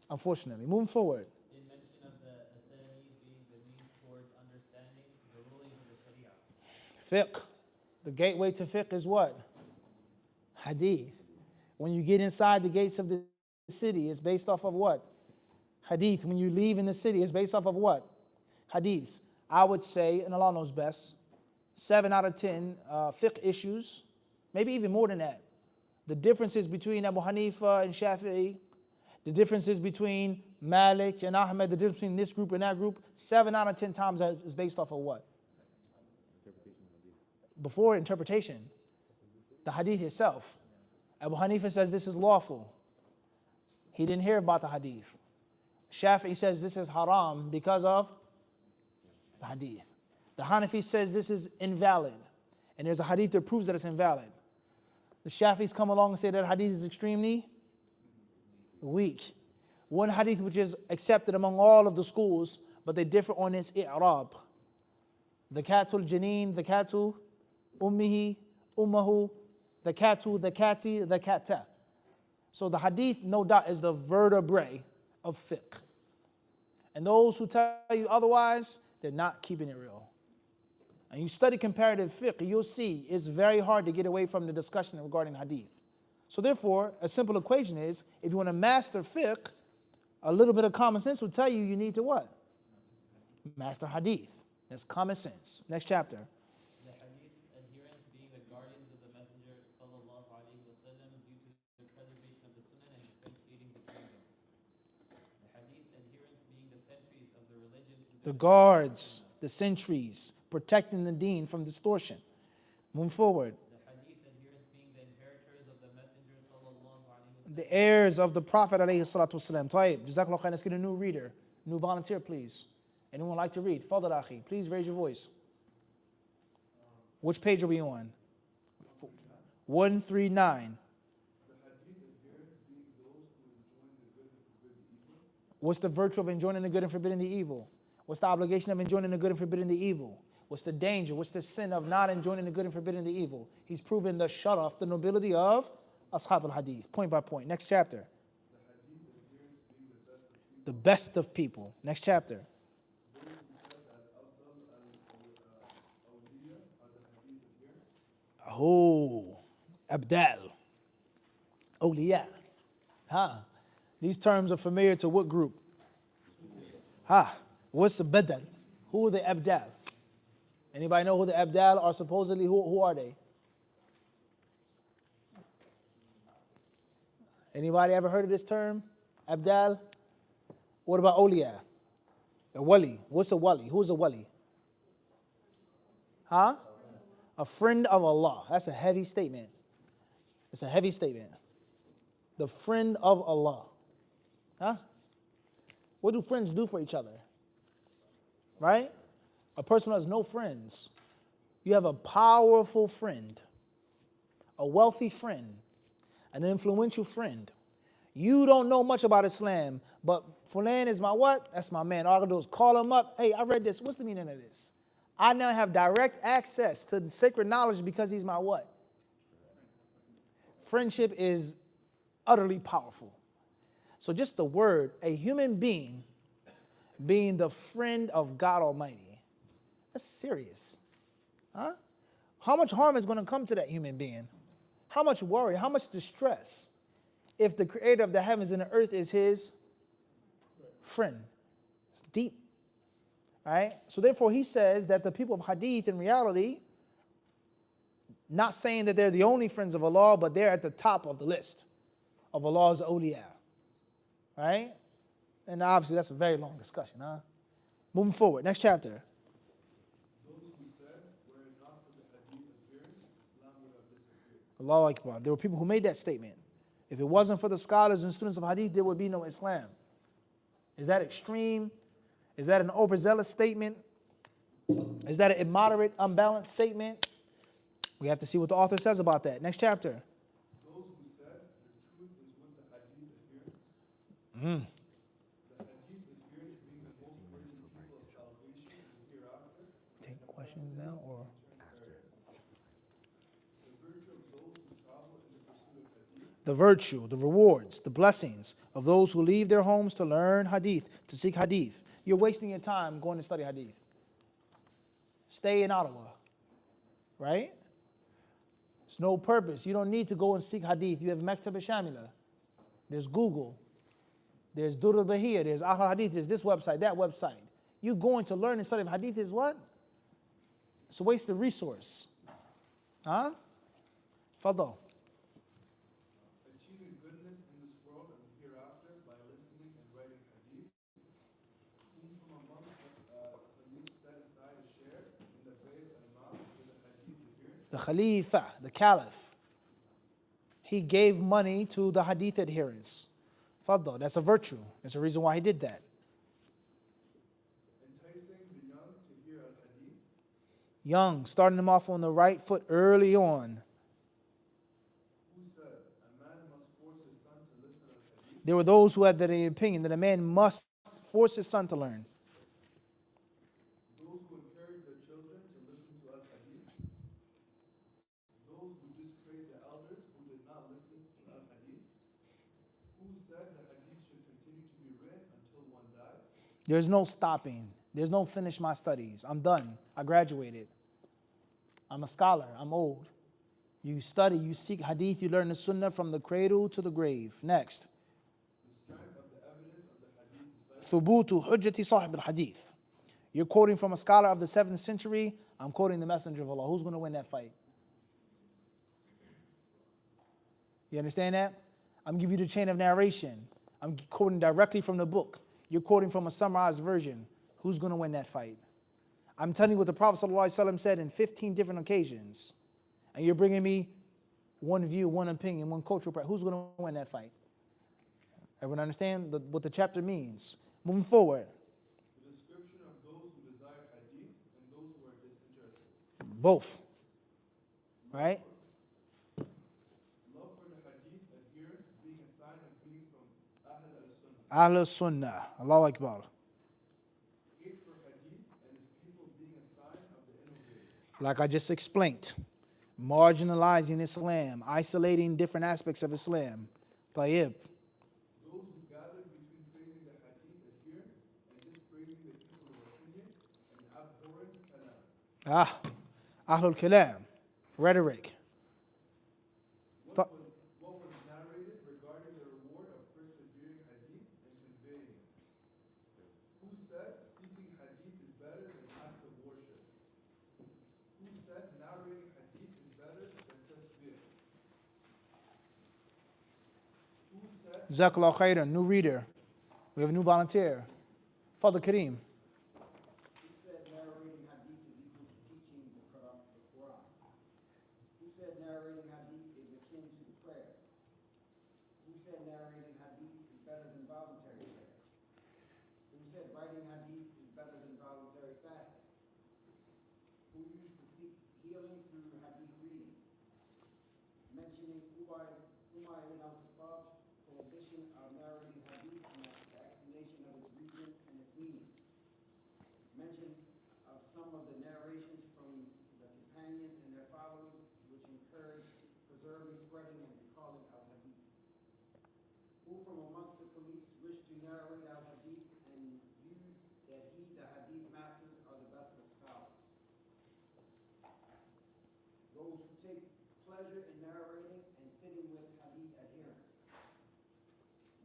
Unfortunately. Moving forward. In mention of the Asani being the means towards understanding the rulings of the Sharia. Fiqh. The gateway to fiqh is what? Hadith. When you get inside the gates of the city, it's based off of what? Hadith. When you leave in the city, it's based off of what? Hadiths. I would say, and Allah knows best, 7 out of 10 fiqh issues, maybe even more than that. The differences between Abu Hanifa and Shafi'i, the differences between Malik and Ahmed, the difference between this group and that group, 7 out of 10 times is based off of what? Before interpretation, the hadith itself. Abu Hanifa says this is lawful. He didn't hear about the hadith. Shafi'i says this is haram because of the hadith. The Hanafi says this is invalid, and there's a hadith that proves that it's invalid. The Shafi'is come along and say that hadith is extremely weak. One hadith which is accepted among all of the schools, but they differ on its i'rab. Dhakatul janeen, dhakatu ummihi, ummahu, dhakatu, dhakati, dhakata. So the hadith, no doubt, is the vertebrae of fiqh. And those who tell you otherwise, they're not keeping it real. And you study comparative fiqh, you'll see it's very hard to get away from the discussion regarding hadith. So therefore, a simple equation is, if you want to master fiqh, a little bit of common sense will tell you you need to what? Master hadith. That's common sense. Next chapter. The hadith adherents being the guardians of the Messenger sallallahu alaihi wasallam due to the preservation of the sunnah and differentiating between them. The hadith adherents being the sentries of the religion. The guards, the sentries, protecting the deen from distortion. Moving forward. The hadith adherents being the inheritors of the Messenger sallallahu alaihi wasallam. The heirs of the Prophet alayhi salatu wasalam. Tayyib. Jazakallah khair. Let's get a new reader. New volunteer, please. Anyone like to read? Fadal akhi. Please raise your voice. Which page are we on? 139. What's the virtue of enjoining the good and forbidding the evil? What's the obligation of enjoining the good and forbidding the evil? What's the danger? What's the sin of not enjoining the good and forbidding the evil? He's proven the sharaf, the nobility of Ashab al-Hadith, point by point. Next chapter. The best of people. Next chapter. Oh, Abdal. Awliya. These terms are familiar to what group? What's the Badal? Who are the Abdal? Anybody know who the Abdal are supposedly? Who are they? Anybody ever heard of this term? Abdal? What about Awliya? A wali. What's a wali? Who's a wali? Huh? A friend of Allah. That's a heavy statement. It's a heavy statement. The friend of Allah. Huh? What do friends do for each other? Right? A person who has no friends. You have a powerful friend, a wealthy friend, an influential friend. You don't know much about Islam, but Fulan is my what? That's my man. All I gotta do is call him up. Hey, I read this. What's the meaning of this? I now have direct access to the sacred knowledge because he's my what? Friendship is utterly powerful. So just the word, a human being being the friend of God Almighty, that's serious. Huh? How much harm is going to come to that human being? How much worry, how much distress if the creator of the heavens and the earth is his friend? It's deep. Right? So therefore he says that the people of Hadith in reality, not saying that they're the only friends of Allah, but they're at the top of the list of Allah's awliya. Right? And obviously that's a very long discussion, huh? Moving forward, next chapter. Those who said, were it not for the hadith adherents, Islam would have disappeared. Allahu Akbar. There were people who made that statement. If it wasn't for the scholars and students of Hadith, there would be no Islam. Is that extreme? Is that an overzealous statement? Is that an immoderate, unbalanced statement? We have to see what the author says about that. Next chapter. Those who said, the truth is with the hadith adherents. The hadith adherents being the most worthy people of salvation in the hereafter. Take questions now or? The virtue of those who travel in the pursuit of hadith. The virtue, the rewards, the blessings of those who leave their homes to learn Hadith, to seek Hadith. You're wasting your time going to study Hadith. Stay in Ottawa, right? There's no purpose. You don't need to go and seek Hadith. You have Maktab al-Shamila. There's Google. There's Dur al-Bahiyya. There's Ahl Hadith. There's this website, that website. You going to learn and study Hadith is what? It's a waste of resource. Huh? Fadal. Achieving goodness in this world and the hereafter by listening and writing hadith. Whom from amongst Khalif set aside a share in the grave and mouth for the hadith adherents. The Khalifa, the Caliph, he gave money to the Hadith adherents. Fadal, that's a virtue. That's a reason why he did that. Enticing the young to hear al-hadith. Young, starting them off on the right foot early on. Who said, a man must force his son to listen al-hadith. There were those who had the opinion that a man must force his son to learn. Those who encourage their children to listen to al-hadith. Those who dispraise the elders who did not listen to al-hadith. Who said the hadith should continue to be read until one dies. There's no stopping. There's no finish my studies. I'm done. I graduated. I'm a scholar. I'm old. You study, you seek Hadith, you learn the Sunnah from the cradle to the grave. Next. The strength of the evidence of the hadith disciple. ثبوت حجة صاحب الحديث. You're quoting from a scholar of the 7th century. I'm quoting the Messenger of Allah. Who's going to win that fight? You understand that? I'm giving you the chain of narration. I'm quoting directly from the book. You're quoting from a summarized version. Who's going to win that fight? I'm telling you what the Prophet ﷺ said in 15 different occasions. And you're bringing me one view, one opinion, one cultural practice. Who's going to win that fight? Everyone understand what the chapter means? Moving forward. The description of those who desire hadith and those who are disinterested. Both. Right? Love for the hadith adherents being a sign of being from Ahl al-Sunnah. Ahl Sunnah. Allahu Akbar. Hate for hadith and its people being a sign of the innovator. Like I just explained. Marginalizing Islam. Isolating different aspects of Islam. Tayyib. Those who gather between praising the hadith adherents and dispraising the people of opinion and abhorring kalam. Ahlul Kalam. Rhetoric. What was narrated regarding the reward of persevering hadith and conveying it? Who said seeking hadith is better than acts of worship? Jazakallah khairan, new reader. We have a new volunteer. Father Kareem. Who said narrating hadith is equal to teaching the Quran? Who said narrating hadith is akin to prayer? Who said narrating hadith is better than voluntary prayer? Who said writing hadith is better than voluntary fasting? Who used to seek healing through hadith reading? Mentioning Umar ibn al-Khattab's prohibition of narrating hadith and the explanation of its regions and its meaning. Mention of some of the narrations from the companions and their followers, which encourage preserving, spreading, and recalling al-hadith. Who from amongst the police wish to narrate al-hadith and view that he, the hadith masters, are the best of scholars? Those who take pleasure in narrating and sitting with hadith adherents.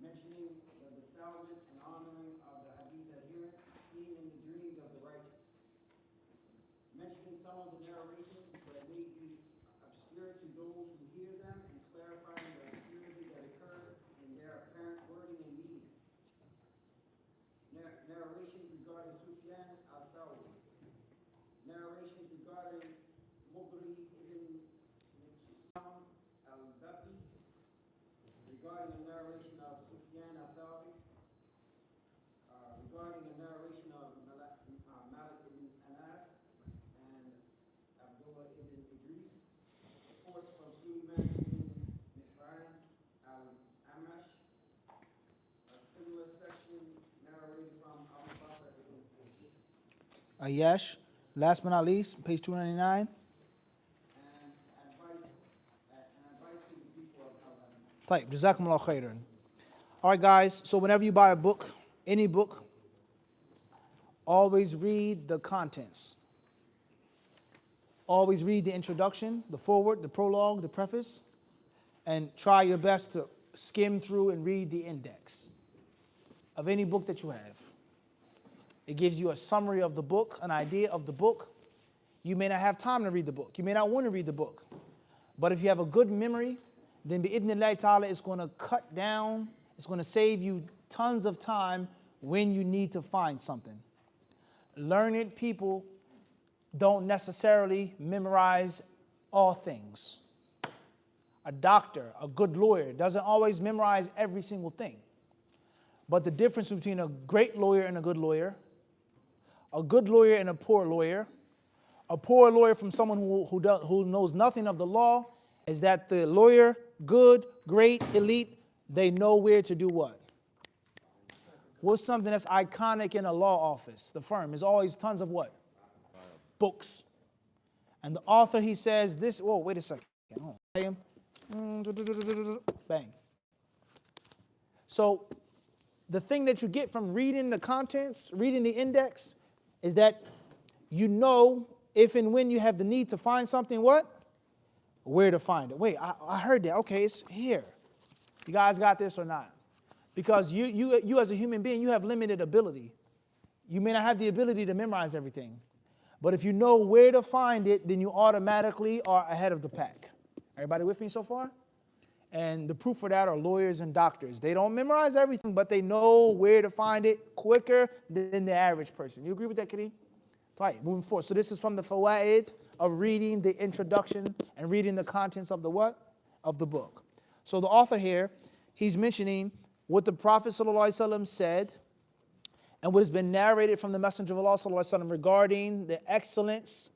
Mentioning the bestowment and honoring of the hadith adherents seen in the dreams of the righteous. Mentioning some of the narrations that may be obscure to those who hear them and clarifying the obscurity that occurs in their apparent wording and meanings. Narration regarding Sufyan al-Thawri. Narration regarding Mughri ibn al-Dabi. Regarding the narration of Sufyan al-Thawri. Regarding the narration of Malik ibn Anas and Abdullah ibn Idris. Reports from Sulaiman ibn Mihran al-Amash. A similar section narrated from Abu Bakr ibn Ayash. Last but not least, page 299. and advice to the people of al-Hadith. Type. Jazakumullah khairan. All right, guys. So whenever you buy a book, any book, always read the contents. Always read the introduction, the foreword, the prologue, the preface, and try your best to skim through and read the index of any book that you have. It gives you a summary of the book, an idea of the book. You may not have time to read the book. You may not want to read the book. But if you have a good memory, then bi'idhnillahi ta'ala, it's going to cut down, it's going to save you tons of time when you need to find something. Learned people don't necessarily memorize all things. A doctor, a good lawyer, doesn't always memorize every single thing. But the difference between a great lawyer and a good lawyer and a poor lawyer from someone who knows nothing of the law, is that the lawyer, good, great, elite, they know where to do what? What's something that's iconic in a law office? The firm is always tons of what? Books. And the author, he says this, whoa, wait a second. Bang. So the thing that you get from reading the contents, reading the index, is that you know if and when you have the need to find something, what? Where to find it. Wait, I heard that. Okay, it's here. You guys got this or not? Because you as a human being, you have limited ability. You may not have the ability to memorize everything. But if you know where to find it, then you automatically are ahead of the pack. Everybody with me so far? And the proof for that are lawyers and doctors. They don't memorize everything, but they know where to find it quicker than the average person. You agree with that, Kareem? Right, moving forward. So this is from the fawaid of reading the introduction and reading the contents of the what? Of the book. So the author here, he's mentioning what the Prophet ﷺ said and what has been narrated from the Messenger of Allah ﷺ regarding the excellence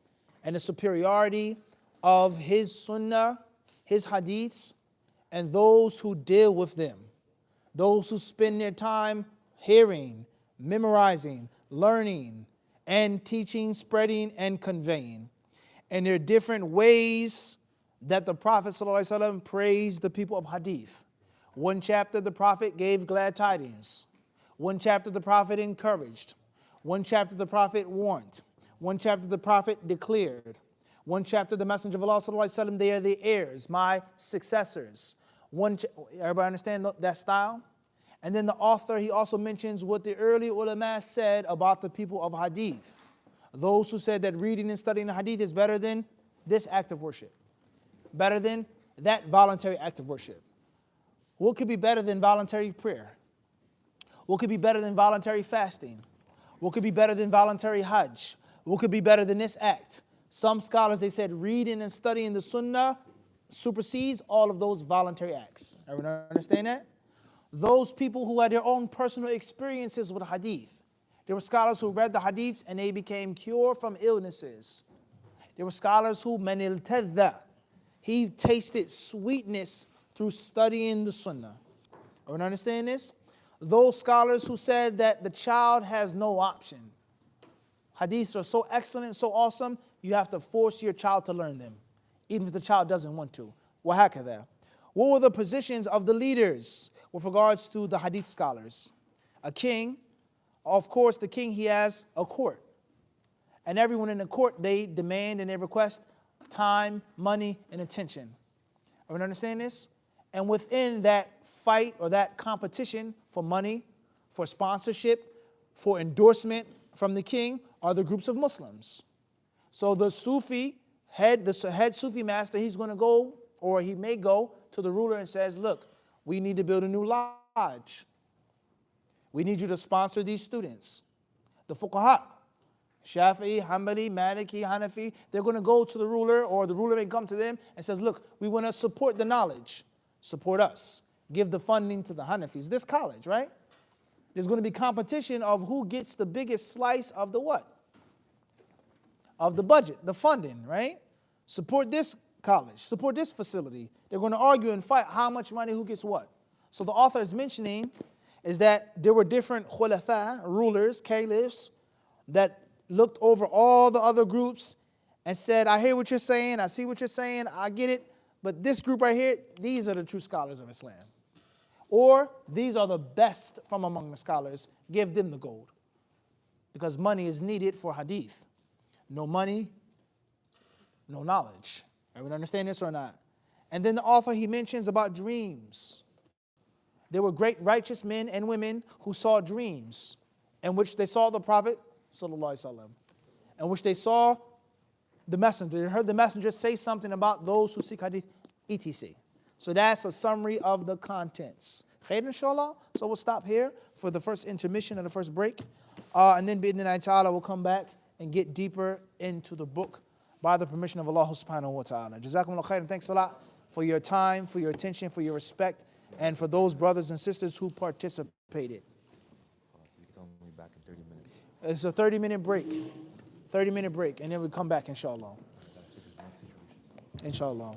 and the superiority of his sunnah, his hadiths, and those who deal with them. Those who spend their time hearing, memorizing, learning, and teaching, spreading, and conveying. And there are different ways that the Prophet ﷺ praised the people of hadith. One chapter the Prophet gave glad tidings. One chapter the Prophet encouraged. One chapter the Prophet warned. One chapter the Prophet declared. One chapter the Messenger of Allah ﷺ, they are the heirs, my successors. Everybody understand that style? And then the author, he also mentions what the early ulama said about the people of hadith. Those who said that reading and studying the hadith is better than this act of worship. Better than that voluntary act of worship. What could be better than voluntary prayer? What could be better than voluntary fasting? What could be better than voluntary hajj? What could be better than this act? Some scholars, they said reading and studying the sunnah supersedes all of those voluntary acts. Everyone understand that? Those people who had their own personal experiences with hadith. There were scholars who read the hadiths and they became cured from illnesses. There were scholars who he tasted sweetness through studying the sunnah. Everyone understand this? Those scholars who said that the child has no option. Hadiths are so excellent, so awesome, you have to force your child to learn them, even if the child doesn't want to. وهكذا. What were the positions of the leaders with regards to the hadith scholars? A king, of course, the king, he has a court. And everyone in the court, they demand and they request time, money, and attention. Everyone understand this? And within that fight or that competition for money, for sponsorship, for endorsement from the king are the groups of Muslims. So the Sufi head, the head Sufi master, he's going to go, or he may go to the ruler and says, look, we need to build a new lodge. We need you to sponsor these students. The fuqaha, Shafi'i, Hanbali, Maliki, Hanafi, they're going to go to the ruler, or the ruler may come to them and says, look, we want to support the knowledge. Support us. Give the funding to the Hanafis. This college, right? There's going to be competition of who gets the biggest slice of the what? Of the budget, the funding, right? Support this college, support this facility. They're going to argue and fight how much money, who gets what. So the author is mentioning is that there were different khulafa, rulers, caliphs, that looked over all the other groups and said, I hear what you're saying, I see what you're saying, I get it, but this group right here, these are the true scholars of Islam. Or these are the best from among the scholars, give them the gold. Because money is needed for hadith. No money, no knowledge. Everyone understand this or not? And then the author, he mentions about dreams. There were great righteous men and women who saw dreams in which they saw the Prophet, sallallahu alaihi wasallam, in which they saw the messenger. They heard the messenger say something about those who seek hadith, etc. So that's a summary of the contents. Khair, inshallah. So we'll stop here for the first intermission and the first break. And then bi'idhnillahi ta'ala, we'll come back and get deeper into the book by the permission of Allah subhanahu wa ta'ala. Jazakumullah khair, and thanks a lot for your time, for your attention, for your respect, and for those brothers and sisters who participated. You can me back in 30 minutes. It's a 30-minute break. 30-minute break, and then we come back, inshallah. Inshallah.